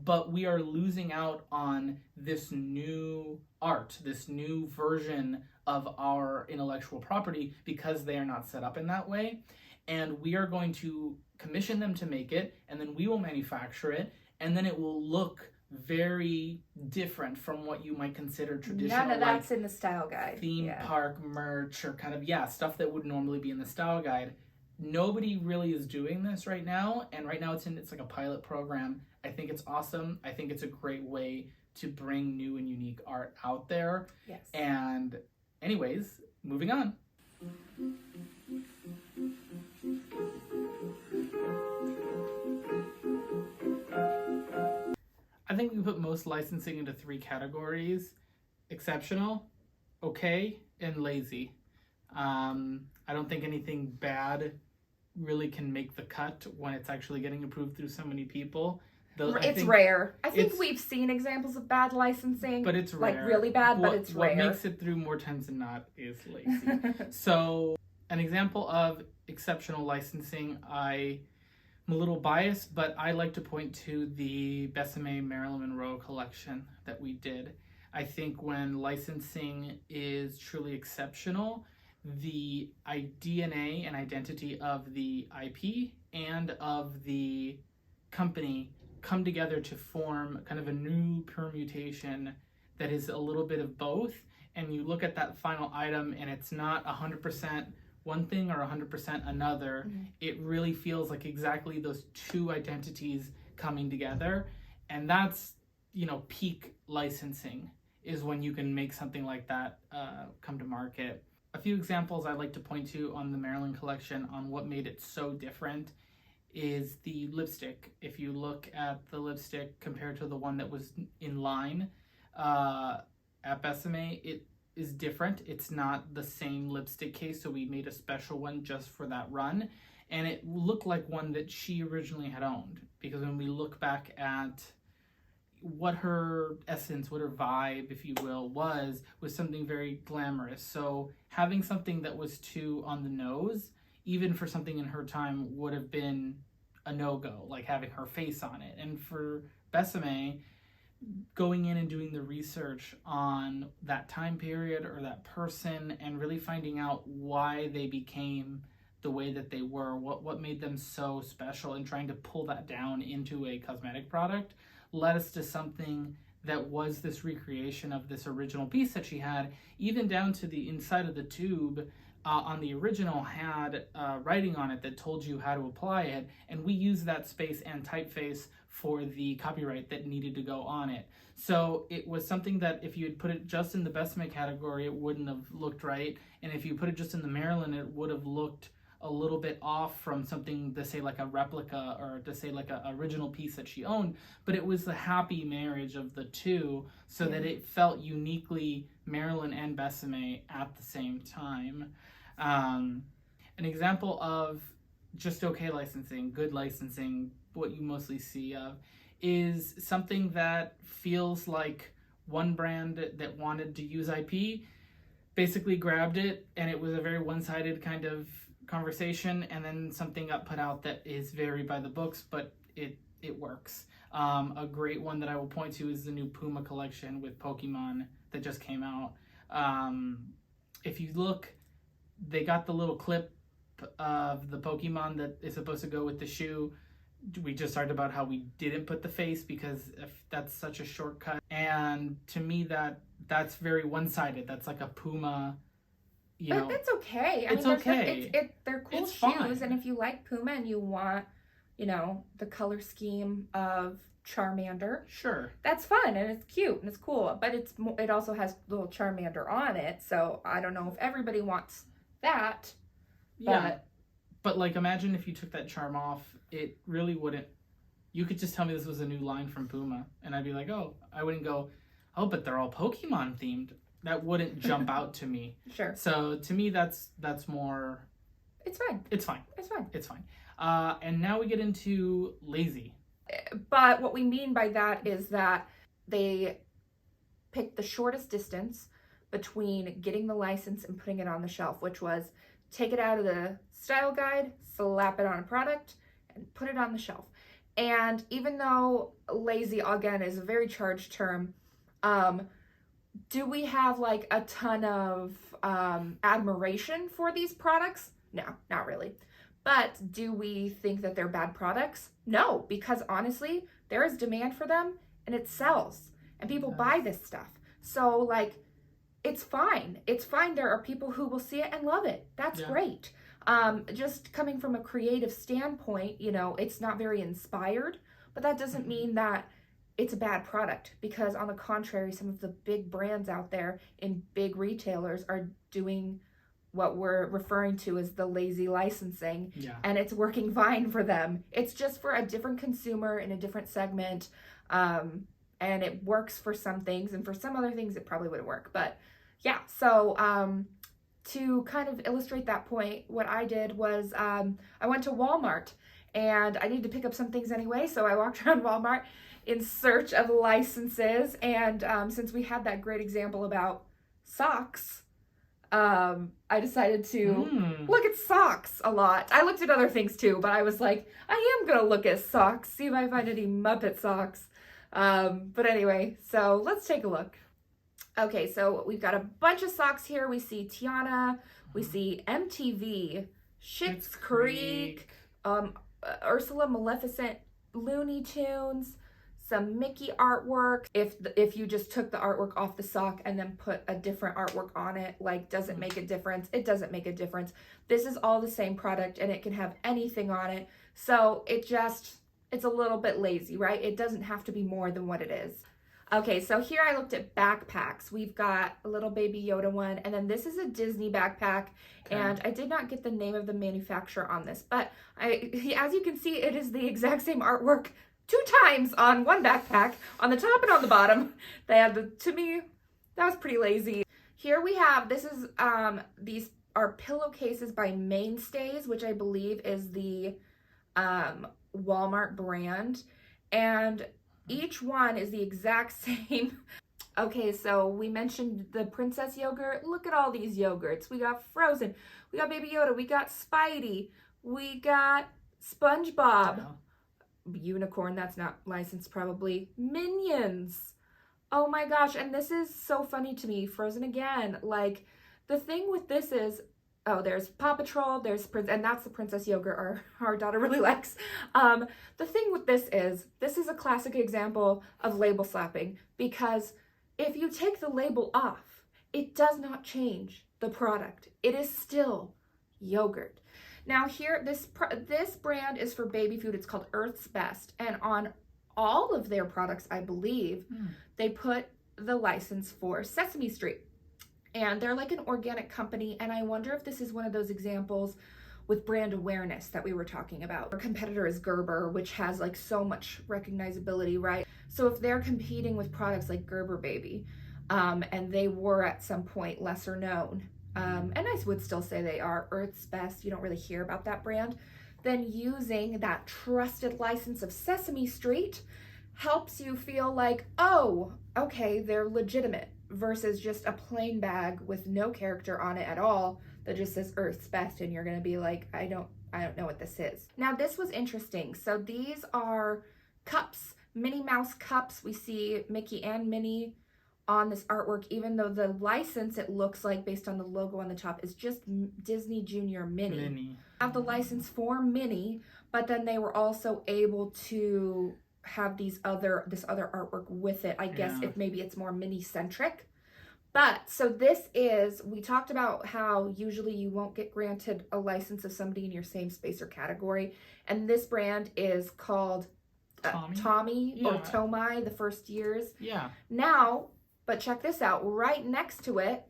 but we are losing out on this new art, this new version of our intellectual property, because they are not set up in that way. And we are going to commission them to make it, and then we will manufacture it, and then it will look very different from what you might consider traditional. None of that's in the style guide. Theme park merch, or kind of, stuff that would normally be in the style guide. Nobody really is doing this right now, and right now it's like a pilot program. I think it's awesome. I think it's a great way to bring new and unique art out there. Yes. And anyways, moving on. I think we put most licensing into 3 categories: exceptional, okay, and lazy. I don't think anything bad really can make the cut when it's actually getting approved through so many people. It's rare. I think we've seen examples of bad licensing, but it's rare. Like really bad, but it's rare. What makes it through more times than not is lazy. So an example of exceptional licensing, I'm a little biased, but I like to point to the Besame Marilyn Monroe collection that we did. I think when licensing is truly exceptional, the DNA and identity of the IP and of the company come together to form kind of a new permutation that is a little bit of both. And you look at that final item and it's not 100% one thing or 100% another. Mm-hmm. It really feels like exactly those two identities coming together. And that's, peak licensing is when you can make something like that come to market. A few examples I'd like to point to on the Maryland collection on what made it so different is the lipstick. If you look at the lipstick compared to the one that was in line at Besame, it is different. It's not the same lipstick case, so we made a special one just for that run. and it looked like one that she originally had owned, because when we look back at what her essence, what her vibe, if you will, was something very glamorous. So having something that was too on the nose, even for something in her time, would have been a no-go, like having her face on it. And for Besame, going in and doing the research on that time period or that person, and really finding out why they became the way that they were, what made them so special, and trying to pull that down into a cosmetic product, led us to something that was this recreation of this original piece that she had, even down to the inside of the tube. On the original had writing on it that told you how to apply it, and we used that space and typeface for the copyright that needed to go on it. So it was something that if you had put it just in the Besame category, it wouldn't have looked right, and if you put it just in the Marilyn, it would have looked a little bit off from something to say like a replica, or to say like a original piece that she owned. But it was the happy marriage of the two, so that it felt uniquely Marilyn and Besame at the same time. An example of just okay licensing, good licensing, what you mostly see of, is something that feels like one brand that wanted to use IP basically grabbed it, and it was a very one-sided kind of conversation, and then something got put out that is very by the books, but it works. A great one that I will point to is the new Puma collection with Pokemon that just came out. If you look, they got the little clip of the Pokemon that is supposed to go with the shoe. We just talked about how we didn't put the face because that's such a shortcut. And to me, that's very one-sided. That's like a Puma, But it's okay. It's okay. They're cool It's shoes, fine. and if you like Puma and you want, the color scheme of Charmander, Sure. that's fun and it's cute and it's cool. But it also has little Charmander on it, so I don't know if everybody wants that. Yeah. But like, imagine if you took that charm off, it really wouldn't. You could just tell me this was a new line from Puma, and I'd be like, oh, I wouldn't go, oh, but they're all Pokemon themed. That wouldn't jump out to me. Sure. So to me, that's more. It's fine. It's fine. It's fine. It's fine. And now we get into lazy. But what we mean by that is that they picked the shortest distance between getting the license and putting it on the shelf, which was take it out of the style guide, slap it on a product, and put it on the shelf. And even though lazy, again, is a very charged term, do we have like a ton of admiration for these products? No, not really. But do we think that they're bad products? No, because honestly, there is demand for them and it sells and people buy this stuff. So like, it's fine. It's fine. There are people who will see it and love it. That's great. Just coming from a creative standpoint, it's not very inspired, but that doesn't mean that it's a bad product, because on the contrary, some of the big brands out there in big retailers are doing what we're referring to as the lazy licensing, and it's working fine for them. It's just for a different consumer in a different segment, and it works for some things, and for some other things it probably wouldn't work. But yeah, so to kind of illustrate that point, what I did was I went to Walmart, and I needed to pick up some things anyway, so I walked around Walmart in search of licenses, and since we had that great example about socks, I decided to look at socks a lot. I looked at other things too, but I was like, I am gonna look at socks, see if I find any Muppet socks. But anyway, so let's take a look. Okay, so we've got a bunch of socks here. We see Tiana, we see MTV, Schitt's Creek, Ursula Maleficent, Looney Tunes, some Mickey artwork. If you just took the artwork off the sock and then put a different artwork on it, like, does it make a difference? It doesn't make a difference. This is all the same product and it can have anything on it. So it's a little bit lazy, right? It doesn't have to be more than what it is. Okay, so here I looked at backpacks. We've got a little Baby Yoda one, and then this is a Disney backpack, and I did not get the name of the manufacturer on this, but as you can see, it is the exact same artwork 2 times on one backpack, on the top and on the bottom. To me, that was pretty lazy. Here we have, this is these are pillowcases by Mainstays, which I believe is the Walmart brand. And each one is the exact same. Okay, so we mentioned the princess yogurt. Look at all these yogurts. We got Frozen, we got Baby Yoda, we got Spidey, we got SpongeBob. Yeah. Unicorn, that's not licensed probably. Minions. Oh my gosh, and this is so funny to me. Frozen again. Like, the thing with this is, oh, there's Paw Patrol, there's and that's the princess yogurt our daughter really likes. The thing with this is a classic example of label slapping, because if you take the label off, it does not change the product. It is still yogurt. Now here, this brand is for baby food. It's called Earth's Best, and on all of their products, I believe, they put the license for Sesame Street. And they're like an organic company, and I wonder if this is one of those examples with brand awareness that we were talking about. Our competitor is Gerber, which has like so much recognizability, right? So if they're competing with products like Gerber Baby, and they were at some point lesser known, and I would still say they are Earth's Best, you don't really hear about that brand, then using that trusted license of Sesame Street helps you feel like, oh, okay, they're legitimate, versus just a plain bag with no character on it at all that just says Earth's Best, and you're gonna be like, I don't know what this is. Now this was interesting. So these are cups, Minnie Mouse cups. We see Mickey and Minnie on this artwork, even though the license, it looks like, based on the logo on the top, is just Disney Junior Minnie. Have the license for Minnie, but then they were also able to have this other artwork with it. I guess if maybe it's more Minnie centric. But so this is, we talked about how usually you won't get granted a license of somebody in your same space or category, and this brand is called Tommy or Tomai, the first years. Yeah. Now, but check this out, right next to it,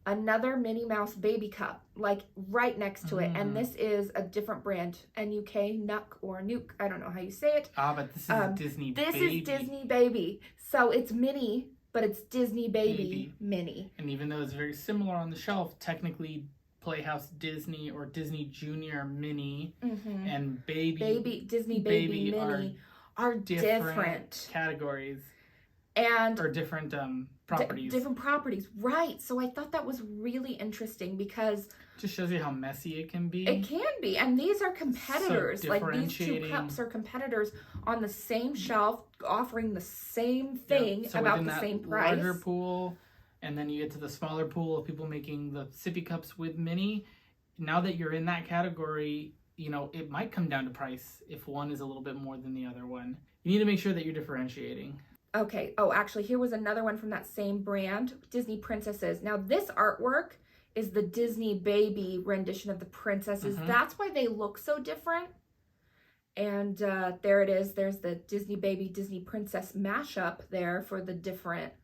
another Minnie Mouse baby cup, like right next to it. And this is a different brand, NUK, Nuck or Nuke, I don't know how you say it. But this is Disney Baby. This is Disney Baby. So it's Minnie, but it's Disney Baby Minnie. And even though it's very similar on the shelf, technically Playhouse Disney or Disney Junior Minnie and Disney Baby Minnie are different categories. And or different properties. Different properties, right. So I thought that was really interesting, because just shows you how messy it can be. It can be. And these are competitors. Like, these two cups are competitors on the same shelf, offering the same thing about the same price. Larger pool, and then you get to the smaller pool of people making the sippy cups with Minnie. Now that you're in that category, you know, it might come down to price if one is a little bit more than the other one. You need to make sure that you're differentiating. Okay. Oh, actually, here was another one from that same brand, Disney Princesses. Now, this artwork is the Disney Baby rendition of the princesses. That's why they look so different. And there it is. There's the Disney Baby, Disney Princess mashup there for the different.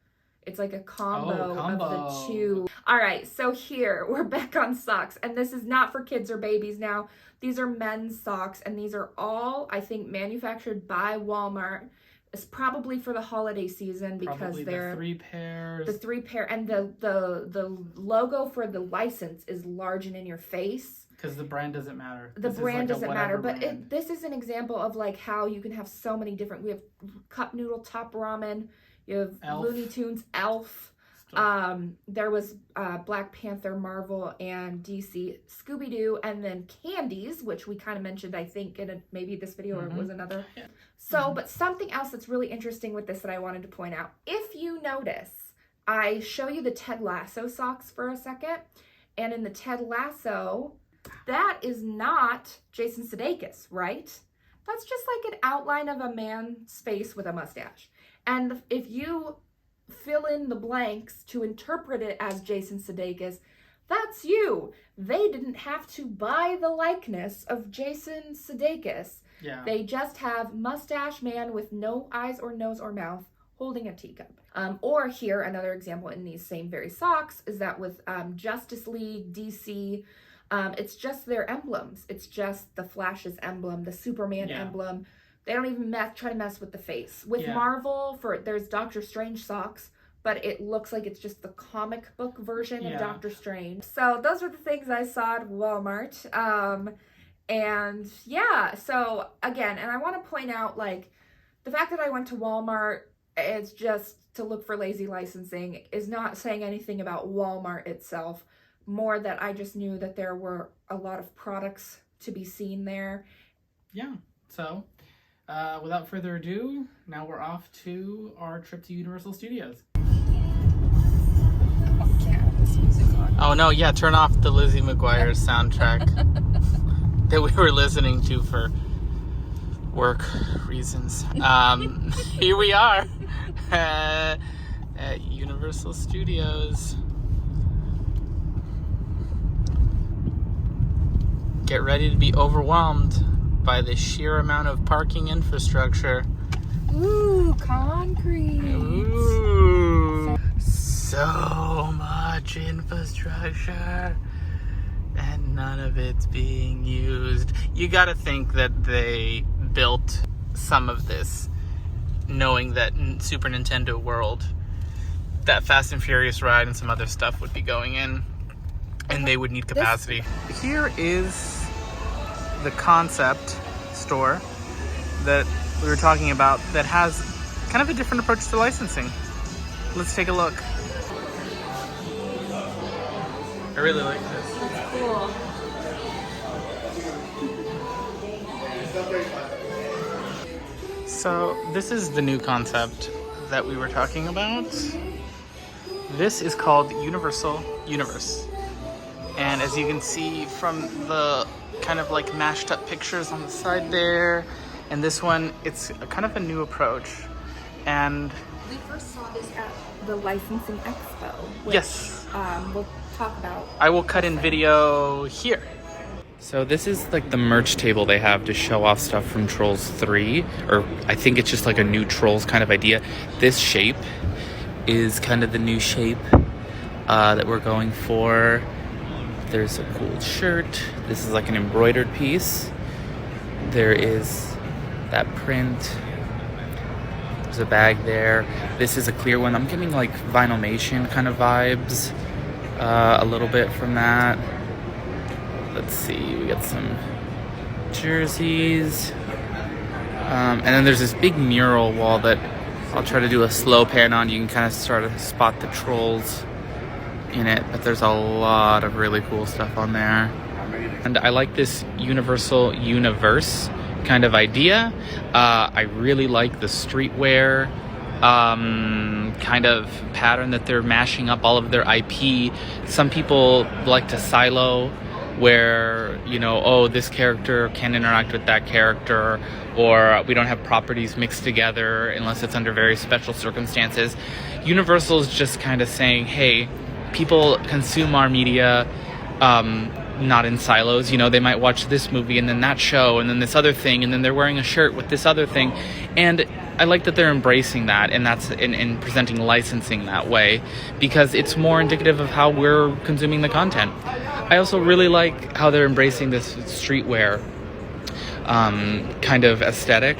It's like a combo of the two. All right, so here, we're back on socks. And this is not for kids or babies now. These are men's socks. And these are all, I think, manufactured by Walmart. It's probably for the holiday season, because probably they're the 3 pairs. The 3 pair, and the logo for the license is large and in your face. Because the brand doesn't matter. The brand doesn't matter, but this is an example of like how you can have so many different. We have Cup Noodle Top Ramen. You have Elf. Looney Tunes, Elf. There was Black Panther, Marvel, and DC, Scooby-Doo, and then Candies, which we kind of mentioned, I think, in maybe this video, or it was another. So, but something else that's really interesting with this that I wanted to point out. If you notice, I show you the Ted Lasso socks for a second, and in the Ted Lasso, that is not Jason Sudeikis, right? That's just like an outline of a man's face with a mustache. And if you fill in the blanks to interpret it as Jason Sudeikis, that's you. They didn't have to buy the likeness of Jason Sudeikis. Yeah. They just have mustache man with no eyes or nose or mouth holding a teacup. Or here, another example in these same very socks is that with Justice League, DC, it's just their emblems. It's just the Flash's emblem, the Superman emblem. They don't even try to mess with the face. With Marvel, there's Doctor Strange socks, but it looks like it's just the comic book version Yeah. of Doctor Strange. So those are the things I saw at Walmart. And yeah, so again, and I want to point out, like, the fact that I went to Walmart is just to look for lazy licensing is not saying anything about Walmart itself, more that I just knew that there were a lot of products to be seen there. Yeah, so without further ado, now we're off to our trip to Universal Studios. Oh no, yeah, turn off the Lizzie McGuire soundtrack that we were listening to for work reasons. Here we are at Universal Studios. Get ready to be overwhelmed by the sheer amount of parking infrastructure. Ooh, concrete. Ooh, so much infrastructure, and none of it's being used. You gotta think that they built some of this knowing that in Super Nintendo World, that Fast and Furious ride and some other stuff would be going in, and they would need capacity. Here is the concept store that we were talking about that has kind of a different approach to licensing. Let's take a look. I really like this. That's cool. So this is the new concept that we were talking about. This is called Universal Universe. And as you can see from the kind of like mashed up pictures on the side there, and this one, it's kind of a new approach. And We first saw this at the Licensing Expo, which yes, we'll talk about. I will cut in video here. So this is like the merch table they have to show off stuff from Trolls 3, or I think it's just like a new Trolls kind of idea. This shape is kind of the new shape that we're going for. There's a cool shirt. This is like an embroidered piece. There is that print. There's a bag there. This is a clear one. I'm getting like Vinylmation kind of vibes a little bit from that. Let's see, we got some jerseys. And then there's this big mural wall that I'll try to do a slow pan on. You can kind of start to spot the Trolls in it, but there's a lot of really cool stuff on there. And I like this Universal Universe kind of idea. I really like the streetwear kind of pattern that they're mashing up all of their IP. Some people like to silo, where, you know, oh, this character can interact with that character, or we don't have properties mixed together unless it's under very special circumstances. Universal is just kind of saying, hey, people consume our media not in silos. You know, they might watch this movie and then that show and then this other thing, and then they're wearing a shirt with this other thing. And I like that they're embracing that, and that's in presenting licensing that way, because it's more indicative of how we're consuming the content. I also really like how they're embracing this streetwear kind of aesthetic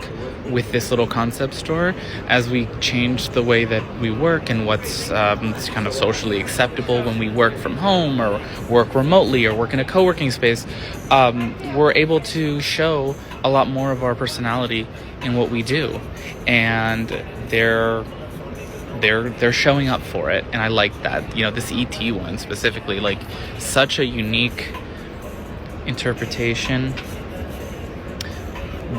with this little concept store as we change the way that we work and what's kind of socially acceptable when we work from home or work remotely or work in a co-working space. We're able to show a lot more of our personality in what we do, and they're showing up for it, and I like that. You know, this ET one specifically, like, such a unique interpretation.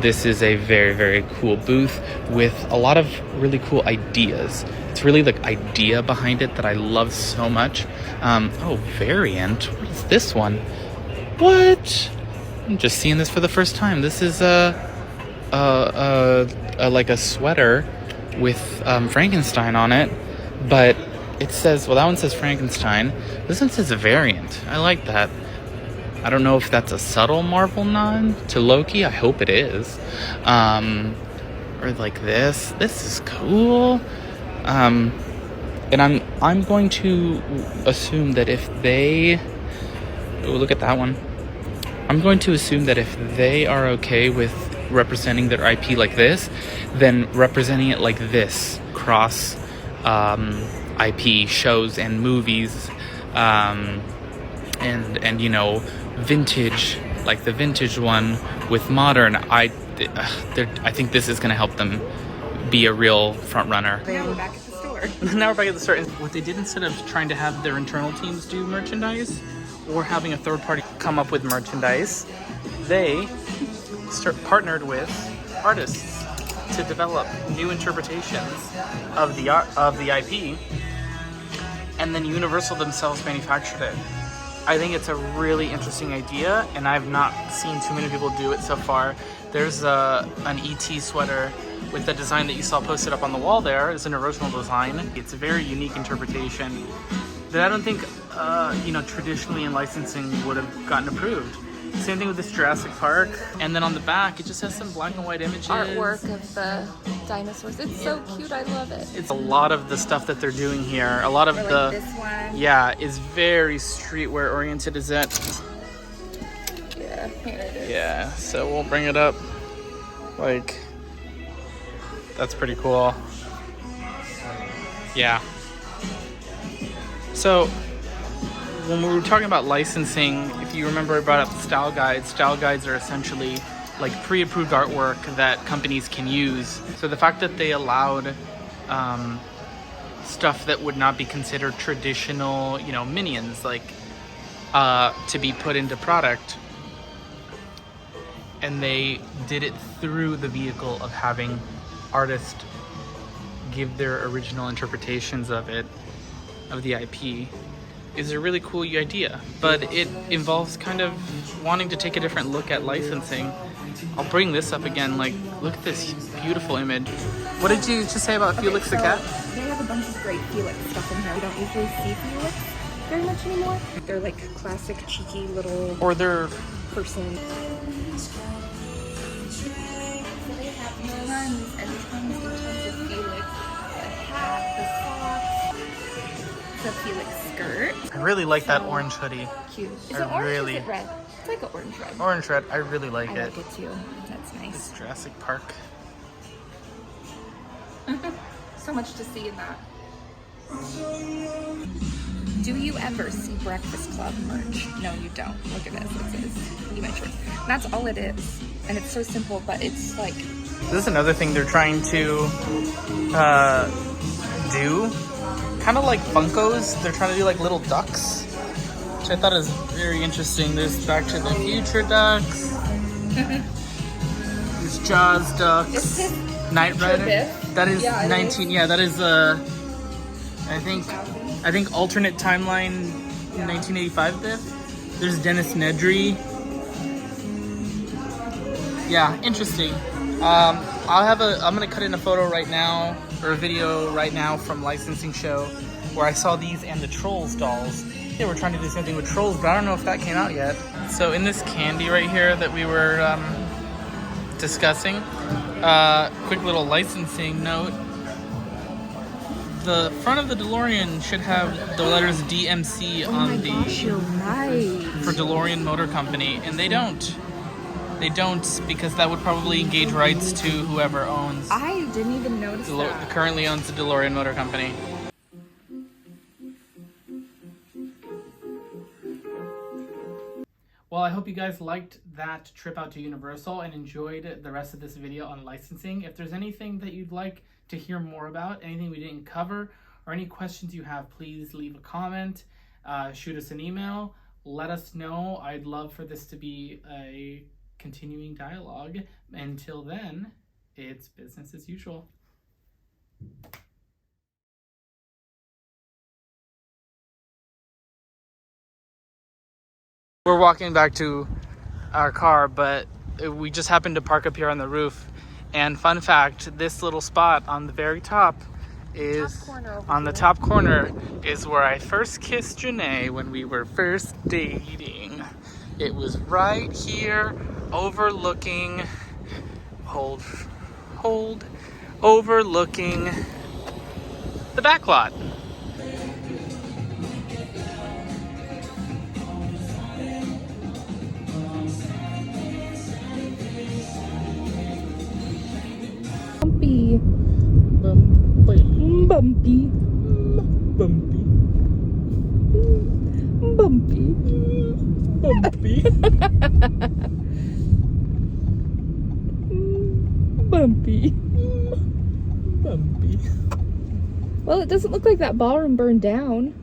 This is a very, very cool booth with a lot of really cool ideas. It's really the idea behind it that I love so much. Oh, Variant. What is this one? What? I'm just seeing this for the first time. This is like a sweater with Frankenstein on it, but it says, well, that one says Frankenstein. This one says Variant. I like that. I don't know if that's a subtle Marvel nod to Loki. I hope it is. Or like this. This is cool. And I'm going to assume that if they... Oh, look at that one. I'm going to assume that if they are okay with representing their IP like this, then representing it like this, cross IP shows and movies, and you know, vintage, like the vintage one with modern. I think this is going to help them be a real front runner. Now we're back at the store. Now we're back at the store. And what they did, instead of trying to have their internal teams do merchandise or having a third party come up with merchandise, they partnered with artists to develop new interpretations of the IP, and then Universal themselves manufactured it. I think it's a really interesting idea, and I've not seen too many people do it so far. There's an ET sweater with the design that you saw posted up on the wall there. It's an original design. It's a very unique interpretation that I don't think, you know, traditionally in licensing would have gotten approved. Same thing with this Jurassic Park. And then on the back, it just has some black and white images. Artwork of the dinosaurs. It's so cute. I love it. It's a lot of the stuff that they're doing here. A lot of Or like the, this one. yeah, is very streetwear oriented. Is that? Yeah, here it is. Yeah, so we'll bring it up. Like, that's pretty cool. Yeah. So, when we were talking about licensing, if you remember I brought up style guides. Style guides are essentially like pre-approved artwork that companies can use. So the fact that they allowed stuff that would not be considered traditional, you know, minions, like to be put into product, and they did it through the vehicle of having artists give their original interpretations of it, of the IP, is a really cool idea. But it involves kind of wanting to take a different look at licensing. I'll bring this up again. Like, look at this beautiful image. What did you just say about Felix the cat? They have a bunch of great Felix stuff in here. We don't usually see Felix very much anymore. They're like classic cheeky little Or they're person. They have tons and tons and tons of Felix. The hat, the socks, the Felix skirt. I really like that orange hoodie. Cute. Is I it orange really- or is it red? It's like an orange red. Orange red, I really like I it. like it too. That's nice. Jurassic Park. So much to see in that. Do you ever see Breakfast Club merch? No, you don't. Look at this. It says Be My Choice. And that's all it is. And it's so simple, but it's like, This is another thing they're trying to do. Kind of like Funkos. They're trying to do like little ducks, which I thought is very interesting. There's Back to the Future ducks. There's Jaws ducks. is this Knight Rider. Biff? That is Yeah, it 19. Yeah, that is I think alternate timeline 1985 Biff. There's Dennis Nedry. Yeah, interesting. I'm gonna cut in a photo right now, or a video right now from Licensing Show, where I saw these and the Trolls dolls. They were trying to do something with Trolls, but I don't know if that came out yet. So in this candy right here that we were discussing, quick little licensing note. The front of the DeLorean should have the letters DMC on the you're right. for DeLorean Motor Company, and they don't. They don't, because that would probably engage rights to whoever owns I didn't even notice that. currently owns the DeLorean Motor Company. Well, I hope you guys liked that trip out to Universal and enjoyed the rest of this video on licensing. If there's anything that you'd like to hear more about, anything we didn't cover, or any questions you have, please leave a comment, shoot us an email, let us know. I'd love for this to be a continuing dialogue. Until then, it's business as usual. We're walking back to our car, but we just happened to park up here on the roof. And fun fact, this little spot on the very top is on the top corner is where I first kissed Janae when we were first dating. It was right here, overlooking, overlooking the back lot. Bumpy. Bumpy. Bumpy. Bumpy. Bumpy. Bumpy. Bumpy. Bumpy. Well, it doesn't look like that ballroom burned down.